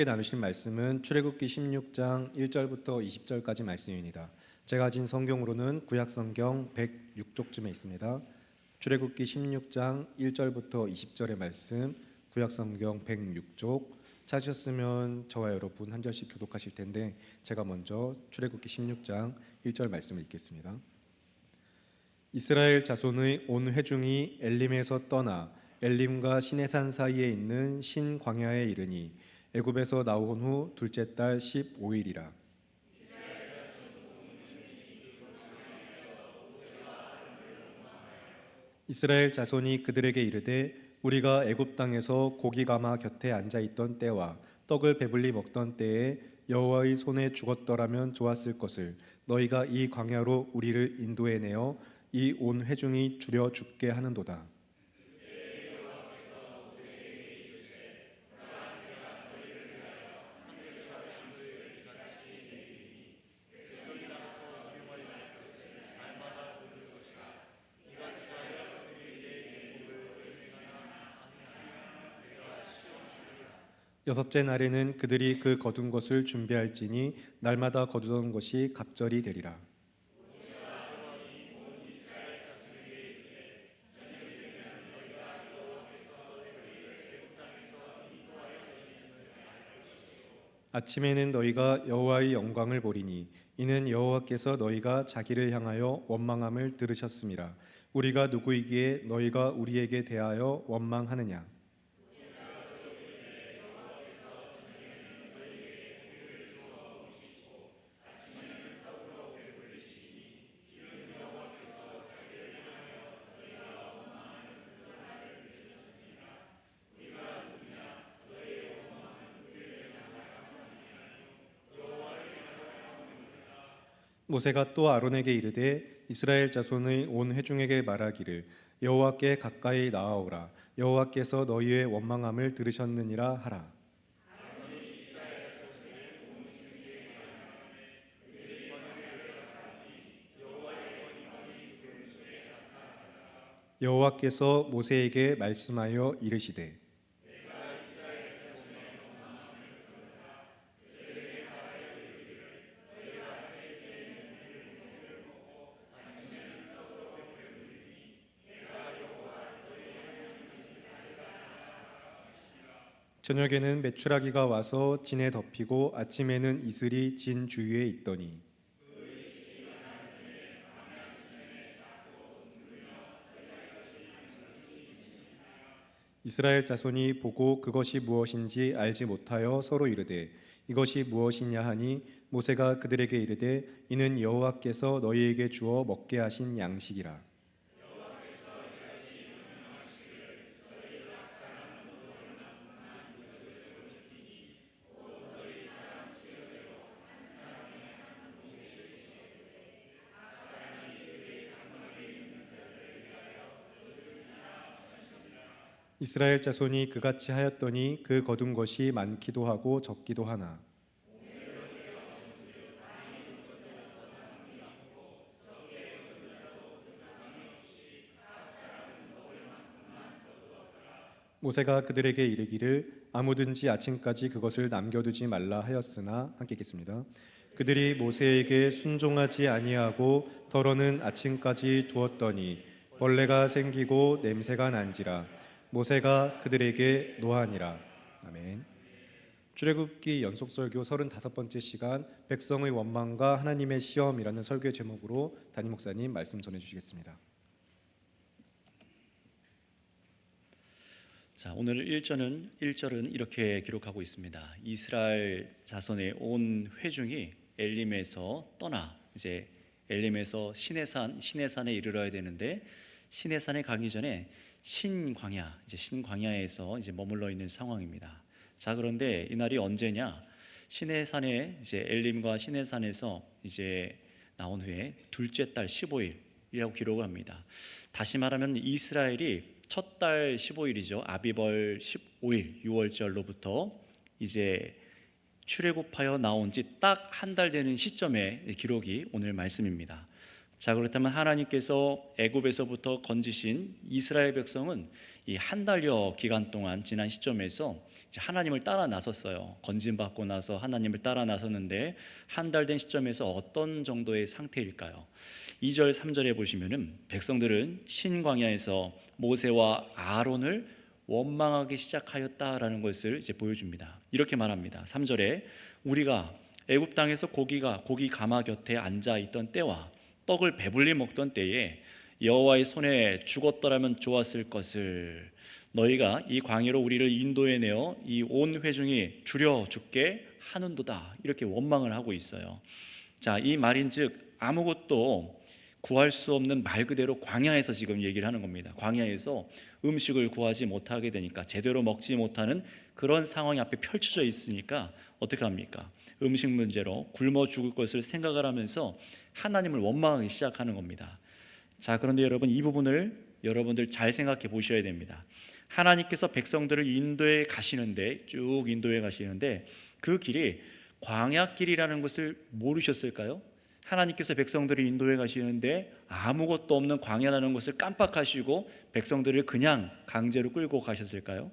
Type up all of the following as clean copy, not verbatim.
나누실 말씀은 출애굽기 16장 1절부터 20절까지 말씀입니다. 제가 가진 성경으로는 구약성경 106쪽쯤에 있습니다. 출애굽기 16장 1절부터 20절의 말씀, 구약성경 106쪽 찾으셨으면 저와 여러분 한 절씩 교독하실 텐데 제가 먼저 출애굽기 16장 1절 말씀을 읽겠습니다. 이스라엘 자손의 온 회중이 엘림에서 떠나 엘림과 시내산 사이에 있는 신광야에 이르니 애굽에서 나온 후 둘째 달 15일이라. 이스라엘 자손이 그들에게 이르되 우리가 애굽 땅에서 고기 가마 곁에 앉아 있던 때와 떡을 배불리 먹던 때에 여호와의 손에 죽었더라면 좋았을 것을 너희가 이 광야로 우리를 인도해 내어 이 온 회중이 줄여 죽게 하는도다. 여섯째 날에는 그들이 그 거둔 것을 준비할지니 날마다 거두던 것이 갑절이 되리라. 아침에는 너희가 여호와의 영광을 보리니 이는 여호와께서 너희가 자기를 향하여 원망함을 들으셨음이라. 우리가 누구이기에 너희가 우리에게 대하여 원망하느냐. 모세가 또 아론에게 이르되 이스라엘 자손의 온 회중에게 말하기를 여호와께 가까이 나아오라. 여호와께서 너희의 원망함을 들으셨느니라 하라. 여호와께서 모세에게 말씀하여 이르시되 저녁에는 메추라기가 와서 진에 덮이고 아침에는 이슬이 진 주위에 있더니 이스라엘 자손이 보고 그것이 무엇인지 알지 못하여 서로 이르되 이것이 무엇이냐 하니 모세가 그들에게 이르되 이는 여호와께서 너희에게 주어 먹게 하신 양식이라. 이스라엘 자손이 그같이 하였더니 그 거둔 것이 많기도 하고 적기도 하나 모세가 그들에게 이르기를 아무든지 아침까지 그것을 남겨두지 말라 하였으나 함께 읽겠습니다. 그들이 모세에게 순종하지 아니하고 덜어는 아침까지 두었더니 벌레가 생기고 냄새가 난지라. 모세가 그들에게 노하니라. 아멘. 출애굽기 연속설교 35번째 시간 백성의 원망과 하나님의 시험이라는 설교의 제목으로 담임 목사님 말씀 전해주시겠습니다. 자, 오늘 1절은 이렇게 기록하고 있습니다. 이스라엘 자손의 온 회중이 엘림에서 떠나 이제 엘림에서 시내산에 이르러야 되는데 시내산에 가기 전에 신광야에서 이제 머물러 있는 상황입니다. 자, 그런데 이날이 언제냐? 시내산에 이제 엘림과 시내산에서 이제 나온 후에 둘째 달 15일이라고 기록을 합니다. 다시 말하면 이스라엘이 첫 달 15일이죠. 아비벌 15일 6월절로부터 이제 출애굽하여 나온 지 딱 한 달 되는 시점의 기록이 오늘 말씀입니다. 자, 그렇다면 하나님께서 애굽에서부터 건지신 이스라엘 백성은 이 한 달여 기간 동안 지난 시점에서 이제 하나님을 따라 나섰어요. 건진받고 나서 하나님을 따라 나섰는데 한 달 된 시점에서 어떤 정도의 상태일까요? 2절 3절에 보시면은 백성들은 신광야에서 모세와 아론을 원망하기 시작하였다라는 것을 이제 보여줍니다. 이렇게 말합니다. 3절에 우리가 애굽 땅에서 고기 가마 곁에 앉아 있던 때와 떡을 배불리 먹던 때에 여호와의 손에 죽었더라면 좋았을 것을, 너희가 이 광야로 우리를 인도해 내어 이 온 회중이 줄여 죽게 하는도다. 이렇게 원망을 하고 있어요. 자, 이 말인즉 아무것도 구할 수 없는 말 그대로 광야에서 지금 얘기를 하는 겁니다. 광야에서 음식을 구하지 못하게 되니까, 제대로 먹지 못하는 그런 상황이 앞에 펼쳐져 있으니까 어떻게 합니까? 음식 문제로 굶어 죽을 것을 생각을 하면서 하나님을 원망하기 시작하는 겁니다. 자, 그런데 여러분, 이 부분을 여러분들 잘 생각해 보셔야 됩니다. 하나님께서 백성들을 인도해 가시는데, 쭉 인도해 가시는데 그 길이 광야길이라는 것을 모르셨을까요? 하나님께서 백성들을 인도해 가시는데 아무것도 없는 광야라는 것을 깜빡하시고 백성들을 그냥 강제로 끌고 가셨을까요?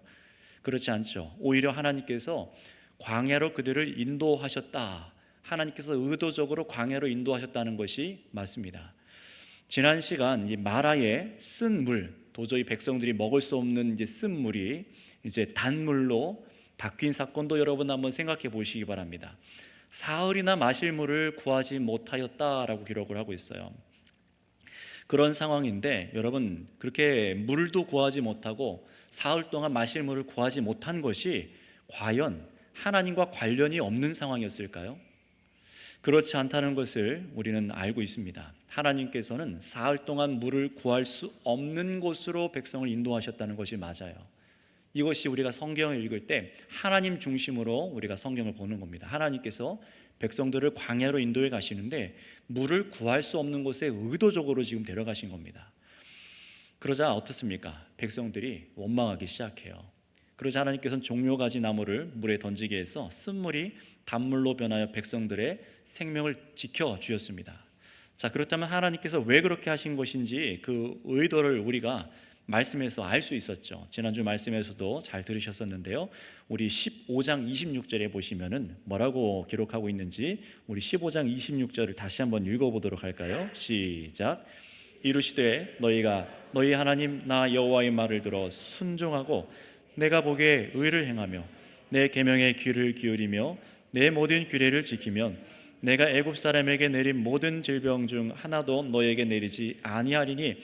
그렇지 않죠. 오히려 하나님께서 광야로 그들을 인도하셨다. 하나님께서 의도적으로 광야로 인도하셨다는 것이 맞습니다. 지난 시간 이 마라의 쓴 물, 도저히 백성들이 먹을 수 없는 이제 쓴 물이 이제 단물로 바뀐 사건도 여러분 한번 생각해 보시기 바랍니다. 사흘이나 마실 물을 구하지 못하였다라고 기록을 하고 있어요. 그런 상황인데 여러분, 그렇게 물도 구하지 못하고 사흘 동안 마실 물을 구하지 못한 것이 과연 하나님과 관련이 없는 상황이었을까요? 그렇지 않다는 것을 우리는 알고 있습니다. 하나님께서는 사흘 동안 물을 구할 수 없는 곳으로 백성을 인도하셨다는 것이 맞아요. 이것이 우리가 성경을 읽을 때 하나님 중심으로 우리가 성경을 보는 겁니다. 하나님께서 백성들을 광야로 인도해 가시는데 물을 구할 수 없는 곳에 의도적으로 지금 데려가신 겁니다. 그러자 어떻습니까? 백성들이 원망하기 시작해요. 그러자 하나님께서는 종려가지 나무를 물에 던지게 해서 쓴물이 단물로 변하여 백성들의 생명을 지켜주셨습니다. 자, 그렇다면 하나님께서 왜 그렇게 하신 것인지 그 의도를 우리가 말씀에서 알 수 있었죠. 지난주 말씀에서도 잘 들으셨었는데요. 우리 15장 26절에 보시면은 뭐라고 기록하고 있는지 우리 15장 26절을 다시 한번 읽어보도록 할까요? 시작. 이르시되 너희가 너희 하나님 나 여호와의 말을 들어 순종하고 내가 보기에 의를 행하며 내 계명에 귀를 기울이며 내 모든 규례를 지키면 내가 애굽 사람에게 내린 모든 질병 중 하나도 너에게 내리지 아니하리니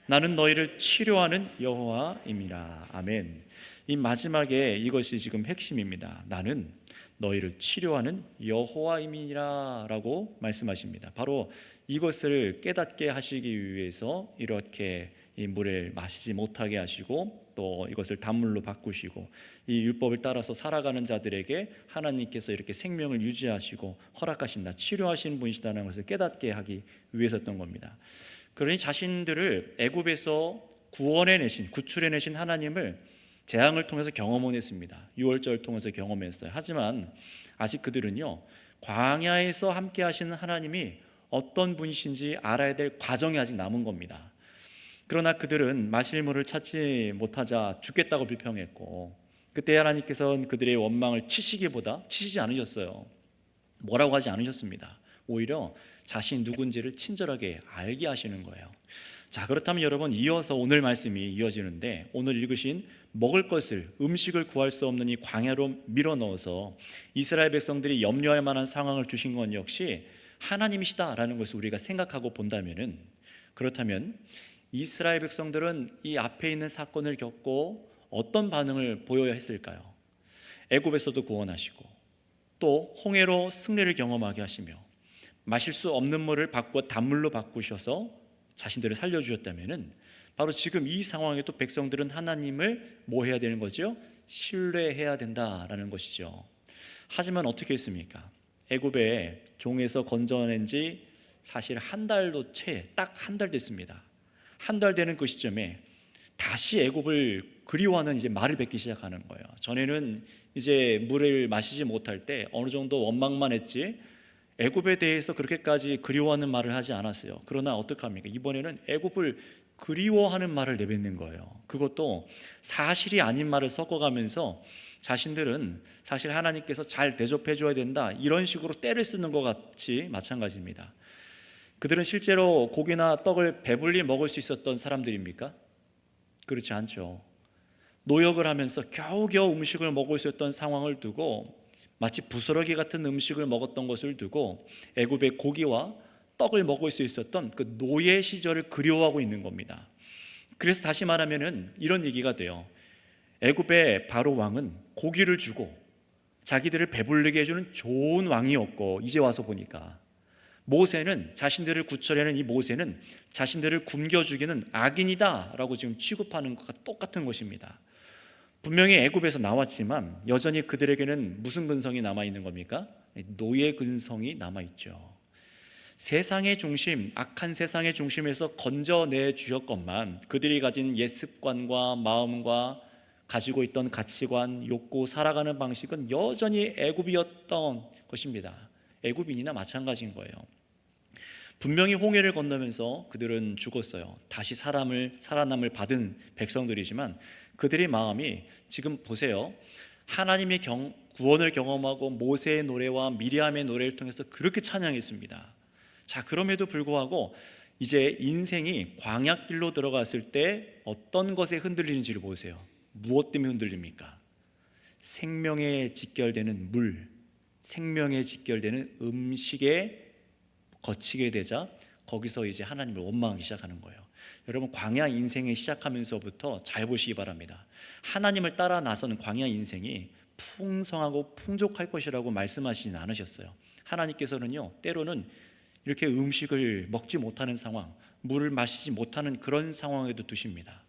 나는 너희를 치료하는 여호와임이라. 아멘. 이 마지막에 이것이 지금 핵심입니다. 나는 너희를 치료하는 여호와임이라 라고 말씀하십니다. 바로 이것을 깨닫게 하시기 위해서 이렇게 이 물을 마시지 못하게 하시고 또 이것을 단물로 바꾸시고 이 율법을 따라서 살아가는 자들에게 하나님께서 이렇게 생명을 유지하시고 허락하신다, 치료하시는 분이시다는 것을 깨닫게 하기 위해서였던 겁니다. 그러니 자신들을 애굽에서 구원해내신, 구출해내신 하나님을 재앙을 통해서 경험은 했습니다. 유월절을 통해서 경험했어요. 하지만 아직 그들은요, 광야에서 함께 하시는 하나님이 어떤 분이신지 알아야 될 과정이 아직 남은 겁니다. 그러나 그들은 마실 물을 찾지 못하자 죽겠다고 불평했고, 그때 하나님께서는 그들의 원망을 치시지 않으셨어요. 뭐라고 하지 않으셨습니다. 오히려 자신이 누군지를 친절하게 알게 하시는 거예요. 자, 그렇다면 여러분, 이어서 오늘 말씀이 이어지는데 오늘 읽으신 먹을 것을, 음식을 구할 수 없는 이 광야로 밀어넣어서 이스라엘 백성들이 염려할 만한 상황을 주신 건 역시 하나님이시다라는 것을 우리가 생각하고 본다면은, 그렇다면 이스라엘 백성들은 이 앞에 있는 사건을 겪고 어떤 반응을 보여야 했을까요? 애굽에서도 구원하시고 또 홍해로 승리를 경험하게 하시며 마실 수 없는 물을 바꾸어 단물로 바꾸셔서 자신들을 살려주셨다면은 바로 지금 이 상황에 또 백성들은 하나님을 뭐 해야 되는 거죠? 신뢰해야 된다라는 것이죠. 하지만 어떻게 했습니까? 애굽에 종에서 건져낸 지 사실 한 달도 딱 한 달 됐습니다. 한 달 되는 그 시점에 다시 애굽을 그리워하는 이제 말을 뱉기 시작하는 거예요. 전에는 이제 물을 마시지 못할 때 어느 정도 원망만 했지 애굽에 대해서 그렇게까지 그리워하는 말을 하지 않았어요. 그러나 어떡합니까? 이번에는 애굽을 그리워하는 말을 내뱉는 거예요. 그것도 사실이 아닌 말을 섞어가면서 자신들은 사실 하나님께서 잘 대접해 줘야 된다, 이런 식으로 떼를 쓰는 것 같이 마찬가지입니다. 그들은 실제로 고기나 떡을 배불리 먹을 수 있었던 사람들입니까? 그렇지 않죠. 노역을 하면서 겨우겨우 음식을 먹을 수 있었던 상황을 두고, 마치 부스러기 같은 음식을 먹었던 것을 두고 애굽의 고기와 떡을 먹을 수 있었던 그 노예 시절을 그리워하고 있는 겁니다. 그래서 다시 말하면은 이런 얘기가 돼요. 애굽의 바로 왕은 고기를 주고 자기들을 배부르게 해주는 좋은 왕이었고, 이제 와서 보니까 모세는, 자신들을 구출해낸 이 모세는 자신들을 굶겨 죽이는 악인이다라고 지금 취급하는 것과 똑같은 것입니다. 분명히 애굽에서 나왔지만 여전히 그들에게는 무슨 근성이 남아있는 겁니까? 노예 근성이 남아있죠. 세상의 중심, 악한 세상의 중심에서 건져내 주셨건만 그들이 가진 옛 습관과 마음과 가지고 있던 가치관, 욕구, 살아가는 방식은 여전히 애굽이었던 것입니다. 애굽인이나 마찬가지인 거예요. 분명히 홍해를 건너면서 그들은 죽었어요. 다시 살아남을 받은 백성들이지만 그들의 마음이 지금 보세요. 하나님의 구원을 경험하고 모세의 노래와 미리암의 노래를 통해서 그렇게 찬양했습니다. 자, 그럼에도 불구하고 이제 인생이 광야길로 들어갔을 때 어떤 것에 흔들리는지를 보세요. 무엇 때문에 흔들립니까? 생명에 직결되는 물, 생명에 직결되는 음식에 거치게 되자 거기서 이제 하나님을 원망하기 시작하는 거예요. 여러분, 광야 인생을 시작하면서부터 잘 보시기 바랍니다. 하나님을 따라 나서는 광야 인생이 풍성하고 풍족할 것이라고 말씀하시진 않으셨어요. 하나님께서는요, 때로는 이렇게 음식을 먹지 못하는 상황, 물을 마시지 못하는 그런 상황에도 두십니다.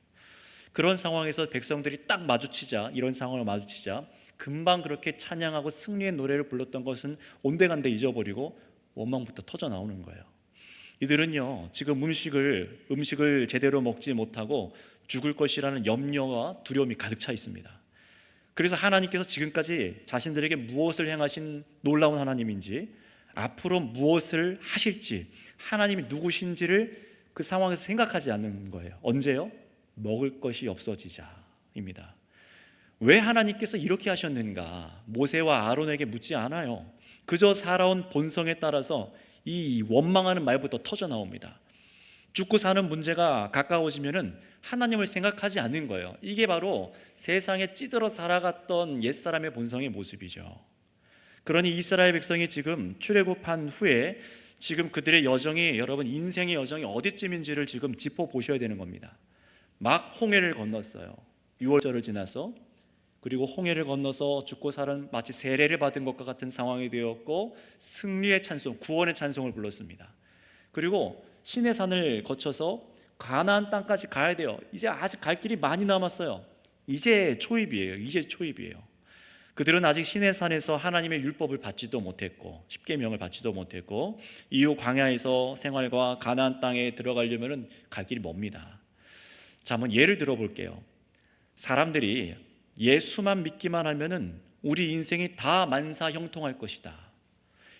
그런 상황에서 백성들이 딱 마주치자, 이런 상황을 마주치자 금방 그렇게 찬양하고 승리의 노래를 불렀던 것은 온데간데 잊어버리고 원망부터 터져 나오는 거예요. 이들은요, 지금 음식을 제대로 먹지 못하고 죽을 것이라는 염려와 두려움이 가득 차 있습니다. 그래서 하나님께서 지금까지 자신들에게 무엇을 행하신 놀라운 하나님인지, 앞으로 무엇을 하실지, 하나님이 누구신지를 그 상황에서 생각하지 않는 거예요. 언제요? 먹을 것이 없어지자입니다. 왜 하나님께서 이렇게 하셨는가? 모세와 아론에게 묻지 않아요. 그저 살아온 본성에 따라서 이 원망하는 말부터 터져 나옵니다. 죽고 사는 문제가 가까워지면은 하나님을 생각하지 않는 거예요. 이게 바로 세상에 찌들어 살아갔던 옛사람의 본성의 모습이죠. 그러니 이스라엘 백성이 지금 출애굽한 후에 지금 그들의 여정이, 여러분 인생의 여정이 어디쯤인지를 지금 짚어보셔야 되는 겁니다. 막 홍해를 건넜어요. 6월절을 지나서. 그리고 홍해를 건너서 죽고 살은 마치 세례를 받은 것과 같은 상황이 되었고, 승리의 찬송, 구원의 찬송을 불렀습니다. 그리고 시내산을 거쳐서 가나안 땅까지 가야 돼요. 이제 아직 갈 길이 많이 남았어요. 이제 초입이에요. 그들은 아직 시내산에서 하나님의 율법을 받지도 못했고, 십계명을 받지도 못했고, 이후 광야에서 생활과 가나안 땅에 들어가려면 갈 길이 멉니다. 자, 한번 예를 들어볼게요. 사람들이 예수만 믿기만 하면은 우리 인생이 다 만사형통할 것이다.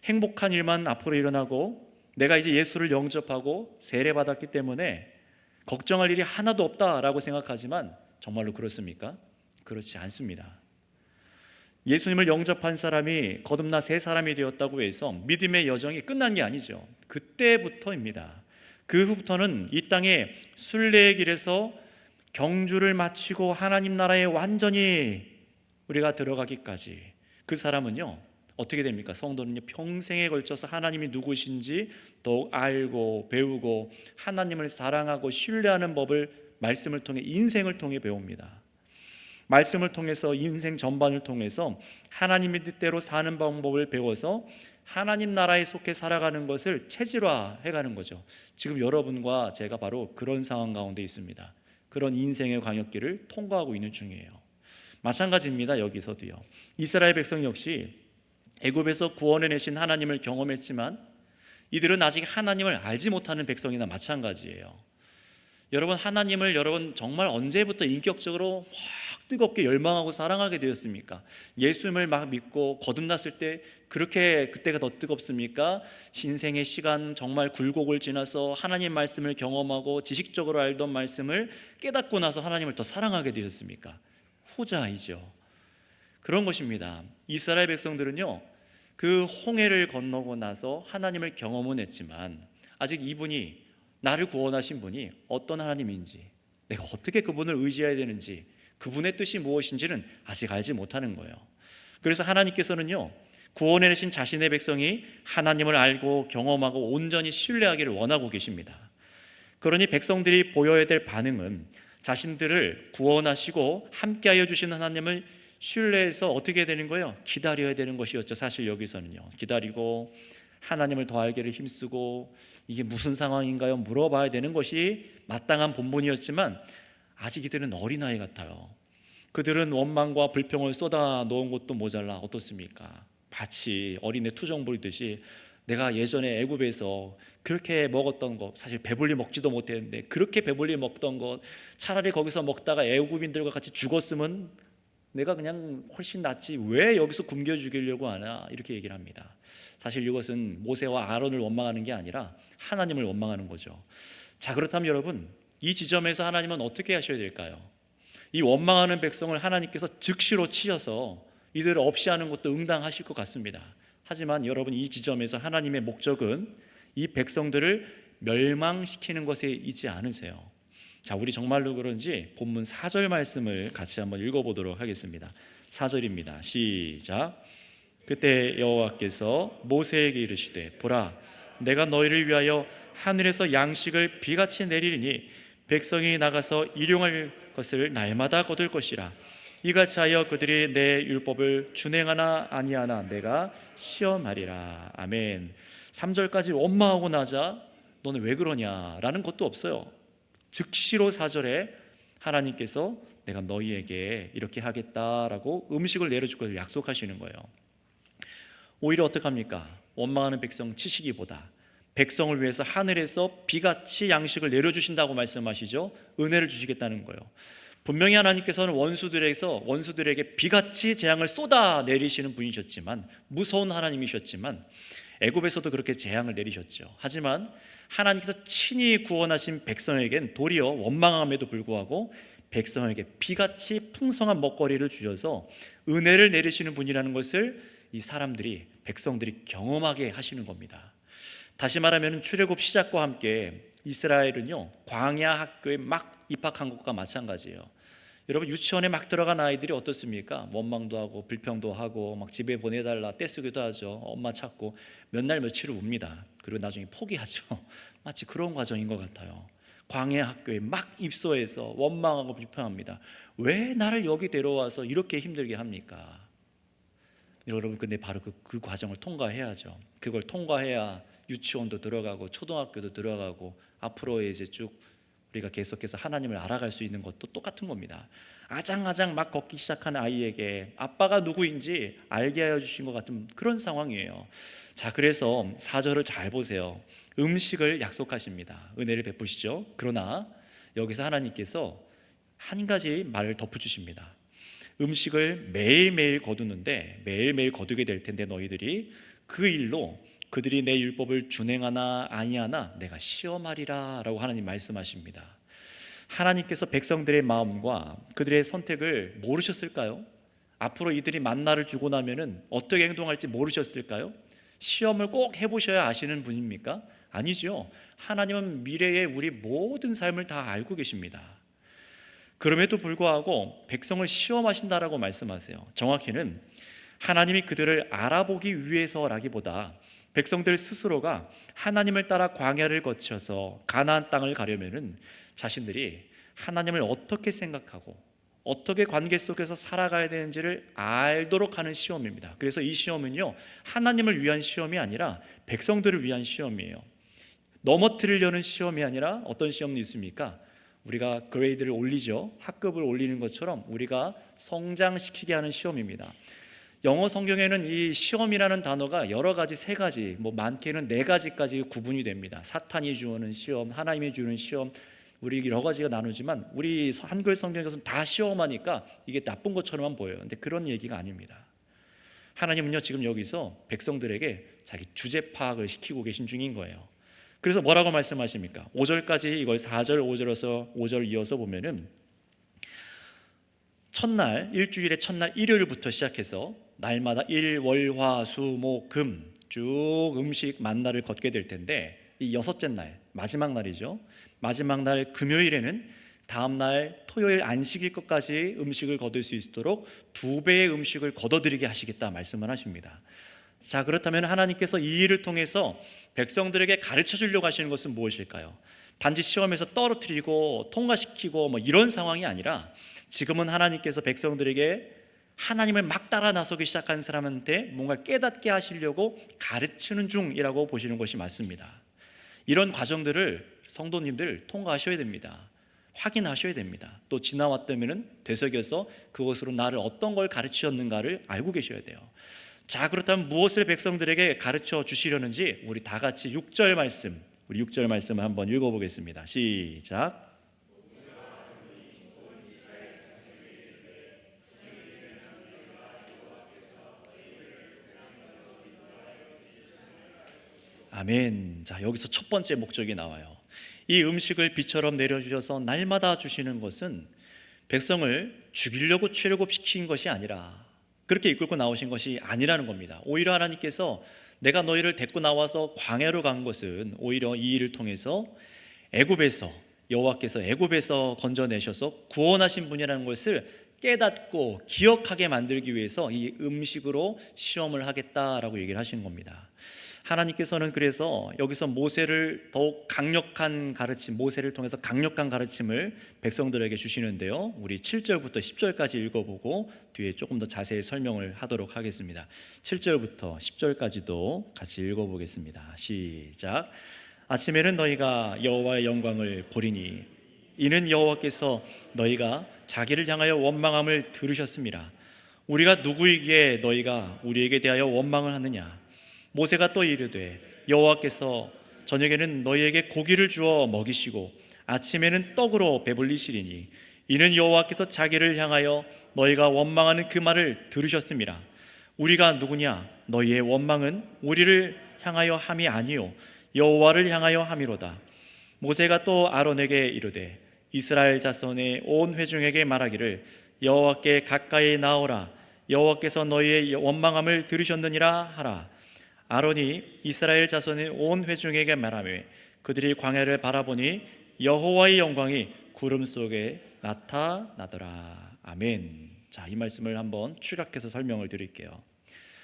행복한 일만 앞으로 일어나고, 내가 이제 예수를 영접하고 세례받았기 때문에 걱정할 일이 하나도 없다라고 생각하지만 정말로 그렇습니까? 그렇지 않습니다. 예수님을 영접한 사람이 거듭나 새 사람이 되었다고 해서 믿음의 여정이 끝난 게 아니죠. 그때부터입니다. 그 후부터는 이 땅의 순례의 길에서 경주를 마치고 하나님 나라에 완전히 우리가 들어가기까지, 그 사람은요 어떻게 됩니까? 성도는요 평생에 걸쳐서 하나님이 누구신지 더욱 알고 배우고 하나님을 사랑하고 신뢰하는 법을 말씀을 통해, 인생을 통해 배웁니다. 말씀을 통해서, 인생 전반을 통해서 하나님의 뜻대로 사는 방법을 배워서 하나님 나라에 속해 살아가는 것을 체질화해가는 거죠. 지금 여러분과 제가 바로 그런 상황 가운데 있습니다. 그런 인생의 광역길을 통과하고 있는 중이에요. 마찬가지입니다. 여기서도요. 이스라엘 백성 역시 애굽에서 구원해내신 하나님을 경험했지만 이들은 아직 하나님을 알지 못하는 백성이나 마찬가지예요. 여러분, 하나님을 정말 언제부터 인격적으로 확 뜨겁게 열망하고 사랑하게 되었습니까? 예수님을 막 믿고 거듭났을 때 그렇게 그때가 더 뜨겁습니까? 신생의 시간 정말 굴곡을 지나서 하나님 말씀을 경험하고 지식적으로 알던 말씀을 깨닫고 나서 하나님을 더 사랑하게 되셨습니까? 후자이죠. 그런 것입니다. 이스라엘 백성들은요, 그 홍해를 건너고 나서 하나님을 경험은 했지만 아직 이분이, 나를 구원하신 분이 어떤 하나님인지, 내가 어떻게 그분을 의지해야 되는지, 그분의 뜻이 무엇인지는 아직 알지 못하는 거예요. 그래서 하나님께서는요, 구원해내신 자신의 백성이 하나님을 알고 경험하고 온전히 신뢰하기를 원하고 계십니다. 그러니 백성들이 보여야 될 반응은 자신들을 구원하시고 함께하여 주신 하나님을 신뢰해서 어떻게 되는 거예요? 기다려야 되는 것이었죠. 사실 여기서는요, 기다리고 하나님을 더 알기를 힘쓰고 이게 무슨 상황인가요? 물어봐야 되는 것이 마땅한 본분이었지만 아직 이들은 어린아이 같아요. 그들은 원망과 불평을 쏟아 놓은 것도 모자라 어떻습니까? 마치 어린애 투정 부리듯이 내가 예전에 애굽에서 그렇게 먹었던 것, 사실 배불리 먹지도 못했는데 그렇게 배불리 먹던 것, 차라리 거기서 먹다가 애굽인들과 같이 죽었으면 내가 그냥 훨씬 낫지, 왜 여기서 굶겨 죽이려고 하나, 이렇게 얘기를 합니다. 사실 이것은 모세와 아론을 원망하는 게 아니라 하나님을 원망하는 거죠. 자, 그렇다면 여러분, 이 지점에서 하나님은 어떻게 하셔야 될까요? 이 원망하는 백성을 하나님께서 즉시로 치셔서 이들을 없이 하는 것도 응당하실 것 같습니다. 하지만 여러분, 이 지점에서 하나님의 목적은 이 백성들을 멸망시키는 것에 있지 않으세요. 자, 우리 정말로 그런지 본문 4절 말씀을 같이 한번 읽어보도록 하겠습니다. 4절입니다. 시작. 그때 여호와께서 모세에게 이르시되 보라, 내가 너희를 위하여 하늘에서 양식을 비같이 내리리니 백성이 나가서 일용할 것을 날마다 거둘 것이라. 이같이 하여 그들이 내 율법을 준행하나 아니하나 내가 시험하리라. 아멘. 3절까지 원망하고 나자 너는 왜 그러냐라는 것도 없어요. 즉시로 4절에 하나님께서 내가 너희에게 이렇게 하겠다라고 음식을 내려줄 것을 약속하시는 거예요. 오히려 어떡합니까? 원망하는 백성 치시기보다 백성을 위해서 하늘에서 비같이 양식을 내려주신다고 말씀하시죠. 은혜를 주시겠다는 거예요. 분명히 하나님께서는 원수들에게 비같이 재앙을 쏟아 내리시는 분이셨지만, 무서운 하나님이셨지만 애굽에서도 그렇게 재앙을 내리셨죠. 하지만 하나님께서 친히 구원하신 백성에겐 도리어 원망함에도 불구하고 백성에게 비같이 풍성한 먹거리를 주셔서 은혜를 내리시는 분이라는 것을 이 백성들이 경험하게 하시는 겁니다. 다시 말하면 출애굽 시작과 함께 이스라엘은요, 광야 학교에 막 입학한 것과 마찬가지예요. 여러분, 유치원에 막 들어간 아이들이 어떻습니까? 원망도 하고 불평도 하고 막 집에 보내달라 떼쓰기도 하죠. 엄마 찾고 몇 날 며칠을 웁니다. 그리고 나중에 포기하죠. 마치 그런 과정인 것 같아요. 광야 학교에 막 입소해서 원망하고 불평합니다. 왜 나를 여기 데려와서 이렇게 힘들게 합니까? 여러분, 근데 바로 그 과정을 통과해야죠. 그걸 통과해야 유치원도 들어가고 초등학교도 들어가고 앞으로 이제 쭉 우리가 계속해서 하나님을 알아갈 수 있는 것도 똑같은 겁니다. 아장아장 막 걷기 시작한 아이에게 아빠가 누구인지 알게 하여 주신 것 같은 그런 상황이에요. 자, 그래서 4절을 잘 보세요. 음식을 약속하십니다. 은혜를 베푸시죠. 그러나 여기서 하나님께서 한 가지 말을 덧붙이십니다. 음식을 매일매일 거두는데, 매일매일 거두게 될 텐데 너희들이 그 일로 그들이 내 율법을 준행하나 아니하나 내가 시험하리라 라고 하나님 말씀하십니다. 하나님께서 백성들의 마음과 그들의 선택을 모르셨을까요? 앞으로 이들이 만나를 주고 나면은 어떻게 행동할지 모르셨을까요? 시험을 꼭 해보셔야 아시는 분입니까? 아니죠. 하나님은 미래의 우리 모든 삶을 다 알고 계십니다. 그럼에도 불구하고 백성을 시험하신다라고 말씀하세요. 정확히는 하나님이 그들을 알아보기 위해서라기보다 백성들 스스로가 하나님을 따라 광야를 거쳐서 가나안 땅을 가려면은 자신들이 하나님을 어떻게 생각하고 어떻게 관계 속에서 살아가야 되는지를 알도록 하는 시험입니다. 그래서 이 시험은요, 하나님을 위한 시험이 아니라 백성들을 위한 시험이에요. 넘어뜨리려는 시험이 아니라 어떤 시험이 있습니까? 우리가 그레이드를 올리죠. 학급을 올리는 것처럼 우리가 성장시키게 하는 시험입니다. 영어 성경에는 이 시험이라는 단어가 여러 가지, 3가지, 많게는 4가지까지 구분이 됩니다. 사탄이 주는 시험, 하나님이 주는 시험, 우리 여러 가지가 나누지만 우리 한글 성경에서는 다 시험하니까 이게 나쁜 것처럼만 보여요. 근데 그런 얘기가 아닙니다. 하나님은요 지금 여기서 백성들에게 자기 주제 파악을 시키고 계신 중인 거예요. 그래서 뭐라고 말씀하십니까? 5절까지 이걸 4절 5절 이어서 보면은 첫날, 일주일의 첫날 일요일부터 시작해서 날마다 일, 월, 화, 수, 목, 금 쭉 음식 만나를 걷게 될 텐데, 이 여섯째 날, 마지막 날이죠. 마지막 날 금요일에는 다음 날 토요일 안식일 것까지 음식을 거둘 수 있도록 2배의 음식을 거둬들이게 하시겠다 말씀을 하십니다. 자, 그렇다면 하나님께서 이 일을 통해서 백성들에게 가르쳐 주려고 하시는 것은 무엇일까요? 단지 시험에서 떨어뜨리고 통과시키고 뭐 이런 상황이 아니라, 지금은 하나님께서 백성들에게 하나님을 막 따라 나서기 시작한 사람한테 뭔가 깨닫게 하시려고 가르치는 중이라고 보시는 것이 맞습니다. 이런 과정들을 성도님들 통과하셔야 됩니다. 확인하셔야 됩니다. 또 지나왔다면 되새겨서 그것으로 나를 어떤 걸 가르치셨는가를 알고 계셔야 돼요. 자, 그렇다면 무엇을 백성들에게 가르쳐 주시려는지 우리 다 같이 6절 말씀, 우리 6절 말씀을 한번 읽어보겠습니다. 시작. 아멘. 자, 여기서 첫 번째 목적이 나와요. 이 음식을 비처럼 내려주셔서 날마다 주시는 것은 백성을 죽이려고 출애굽시킨 것이 아니라, 그렇게 이끌고 나오신 것이 아니라는 겁니다. 오히려 하나님께서 내가 너희를 데리고 나와서 광야로 간 것은 오히려 이 일을 통해서 애굽에서, 여호와께서 애굽에서 건져내셔서 구원하신 분이라는 것을 깨닫고 기억하게 만들기 위해서 이 음식으로 시험을 하겠다라고 얘기를 하신 겁니다. 하나님께서는 그래서 여기서 모세를 더욱 강력한 가르침, 모세를 통해서 강력한 가르침을 백성들에게 주시는데요, 우리 7절부터 10절까지 읽어보고 뒤에 조금 더 자세히 설명을 하도록 하겠습니다. 7절부터 10절까지도 같이 읽어보겠습니다. 시작. 아침에는 너희가 여호와의 영광을 보리니 이는 여호와께서 너희가 자기를 향하여 원망함을 들으셨습니다. 우리가 누구이기에 너희가 우리에게 대하여 원망을 하느냐? 모세가 또 이르되 여호와께서 저녁에는 너희에게 고기를 주어 먹이시고 아침에는 떡으로 배불리시리니 이는 여호와께서 자기를 향하여 너희가 원망하는 그 말을 들으셨습니다. 우리가 누구냐? 너희의 원망은 우리를 향하여 함이 아니요 여호와를 향하여 함이로다. 모세가 또 아론에게 이르되 이스라엘 자손의 온 회중에게 말하기를 여호와께 가까이 나오라. 여호와께서 너희의 원망함을 들으셨느니라 하라. 아론이 이스라엘 자손의 온 회중에게 말하며 그들이 광야를 바라보니 여호와의 영광이 구름 속에 나타나더라. 아멘. 자, 이 말씀을 한번 추격해서 설명을 드릴게요.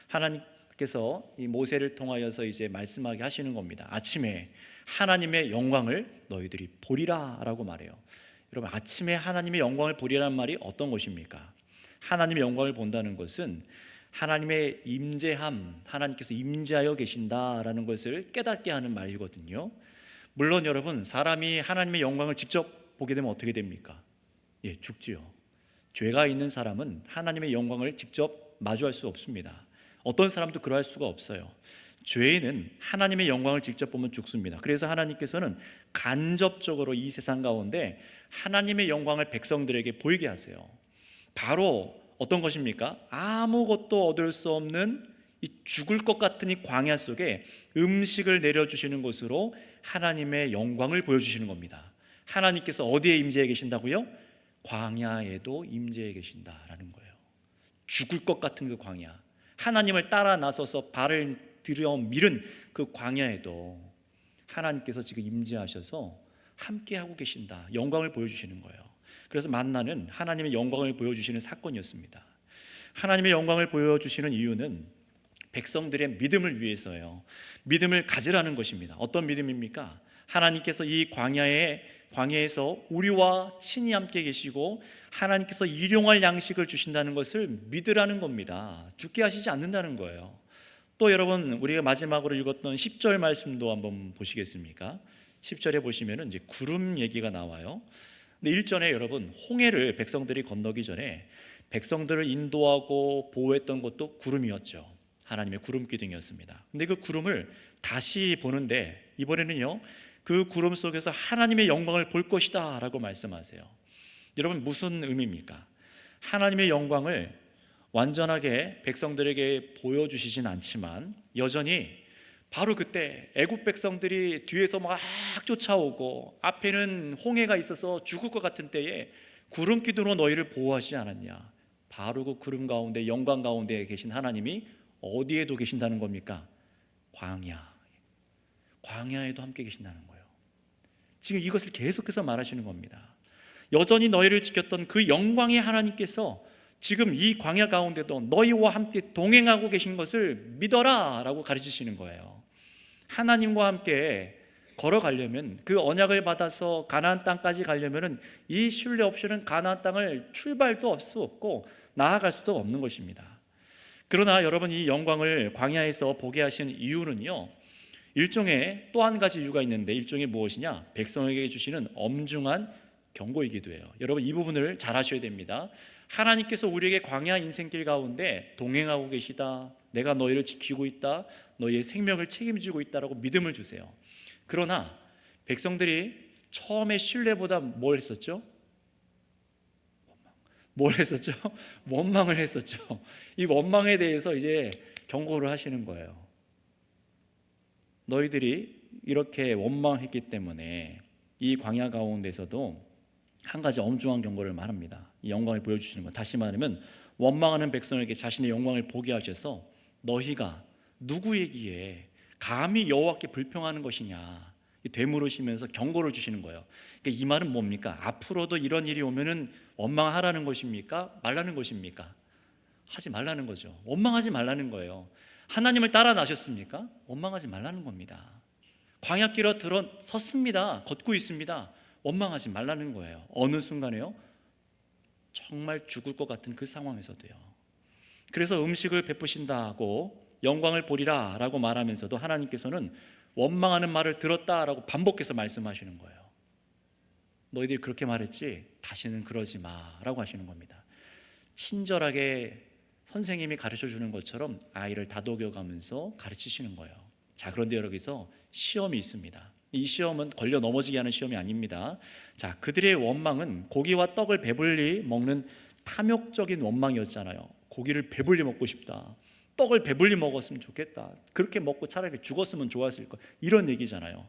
하나님께서 이 모세를 통하여서 이제 말씀하게 하시는 겁니다. 아침에 하나님의 영광을 너희들이 보리라라고 말해요. 여러분, 아침에 하나님의 영광을 보리라는 말이 어떤 것입니까? 하나님의 영광을 본다는 것은 하나님의 임재함, 하나님께서 임재하여 계신다라는 것을 깨닫게 하는 말이거든요. 물론 여러분, 사람이 하나님의 영광을 직접 보게 되면 어떻게 됩니까? 예, 죽지요. 죄가 있는 사람은 하나님의 영광을 직접 마주할 수 없습니다. 어떤 사람도 그러할 수가 없어요. 죄인은 하나님의 영광을 직접 보면 죽습니다. 그래서 하나님께서는 간접적으로 이 세상 가운데 하나님의 영광을 백성들에게 보이게 하세요. 바로 어떤 것입니까? 아무것도 얻을 수 없는 이 죽을 것 같은 이 광야 속에 음식을 내려주시는 것으로 하나님의 영광을 보여주시는 겁니다. 하나님께서 어디에 임재해 계신다고요? 광야에도 임재해 계신다라는 거예요. 죽을 것 같은 그 광야, 하나님을 따라 나서서 발을 들여 밀은 그 광야에도 하나님께서 지금 임재하셔서 함께하고 계신다, 영광을 보여주시는 거예요. 그래서 만나는 하나님의 영광을 보여주시는 사건이었습니다. 하나님의 영광을 보여주시는 이유는 백성들의 믿음을 위해서예요. 믿음을 가지라는 것입니다. 어떤 믿음입니까? 하나님께서 이 광야에서 우리와 친히 함께 계시고 하나님께서 일용할 양식을 주신다는 것을 믿으라는 겁니다. 죽게 하시지 않는다는 거예요. 또 여러분, 우리가 마지막으로 읽었던 10절 말씀도 한번 보시겠습니까? 10절에 보시면은 이제 구름 얘기가 나와요. 근데 일전에 여러분, 홍해를 백성들이 건너기 전에 백성들을 인도하고 보호했던 것도 구름이었죠. 하나님의 구름 기둥이었습니다. 근데 그 구름을 다시 보는데 이번에는요, 그 구름 속에서 하나님의 영광을 볼 것이다 라고 말씀하세요. 여러분, 무슨 의미입니까? 하나님의 영광을 완전하게 백성들에게 보여주시진 않지만 여전히 바로 그때 애굽 백성들이 뒤에서 막 쫓아오고 앞에는 홍해가 있어서 죽을 것 같은 때에 구름 기둥으로 너희를 보호하시지 않았냐? 바로 그 구름 가운데, 영광 가운데 계신 하나님이 어디에도 계신다는 겁니까? 광야에도 함께 계신다는 거예요. 지금 이것을 계속해서 말하시는 겁니다. 여전히 너희를 지켰던 그 영광의 하나님께서 지금 이 광야 가운데도 너희와 함께 동행하고 계신 것을 믿어라 라고 가르치시는 거예요. 하나님과 함께 걸어가려면, 그 언약을 받아서 가나안 땅까지 가려면 이 신뢰 없이는 가나안 땅을 출발도 할 수 없고 나아갈 수도 없는 것입니다. 그러나 여러분, 이 영광을 광야에서 보게 하신 이유는요, 일종의 또 한 가지 이유가 있는데, 일종의 무엇이냐? 백성에게 주시는 엄중한 경고이기도 해요. 여러분, 이 부분을 잘 아셔야 됩니다. 하나님께서 우리에게 광야 인생길 가운데 동행하고 계시다, 내가 너희를 지키고 있다, 너희의 생명을 책임지고 있다라고 믿음을 주세요. 그러나 백성들이 처음에 신뢰보다 뭘 했었죠? 원망을 했었죠. 이 원망에 대해서 이제 경고를 하시는 거예요. 너희들이 이렇게 원망했기 때문에 이 광야 가운데서도 한 가지 엄중한 경고를 말합니다. 이 영광을 보여주시는 것, 다시 말하면 원망하는 백성에게 자신의 영광을 보게 하셔서 너희가 누구이기에 감히 여호와께 불평하는 것이냐 되물으시면서 경고를 주시는 거예요. 그러니까 이 말은 뭡니까? 앞으로도 이런 일이 오면은 원망하라는 것입니까? 말라는 것입니까? 하지 말라는 거죠. 원망하지 말라는 거예요. 하나님을 따라 나셨습니까? 원망하지 말라는 겁니다. 광야길에 섰습니다. 걷고 있습니다. 원망하지 말라는 거예요. 어느 순간에요? 정말 죽을 것 같은 그 상황에서도요. 그래서 음식을 베푸신다고 영광을 보리라 라고 말하면서도 하나님께서는 원망하는 말을 들었다라고 반복해서 말씀하시는 거예요. 너희들이 그렇게 말했지? 다시는 그러지 마라고 하시는 겁니다. 친절하게 선생님이 가르쳐주는 것처럼 아이를 다독여가면서 가르치시는 거예요. 자, 그런데 여기서 시험이 있습니다. 이 시험은 걸려 넘어지게 하는 시험이 아닙니다. 자, 그들의 원망은 고기와 떡을 배불리 먹는 탐욕적인 원망이었잖아요. 고기를 배불리 먹고 싶다, 떡을 배불리 먹었으면 좋겠다, 그렇게 먹고 차라리 죽었으면 좋았을 것, 이런 얘기잖아요.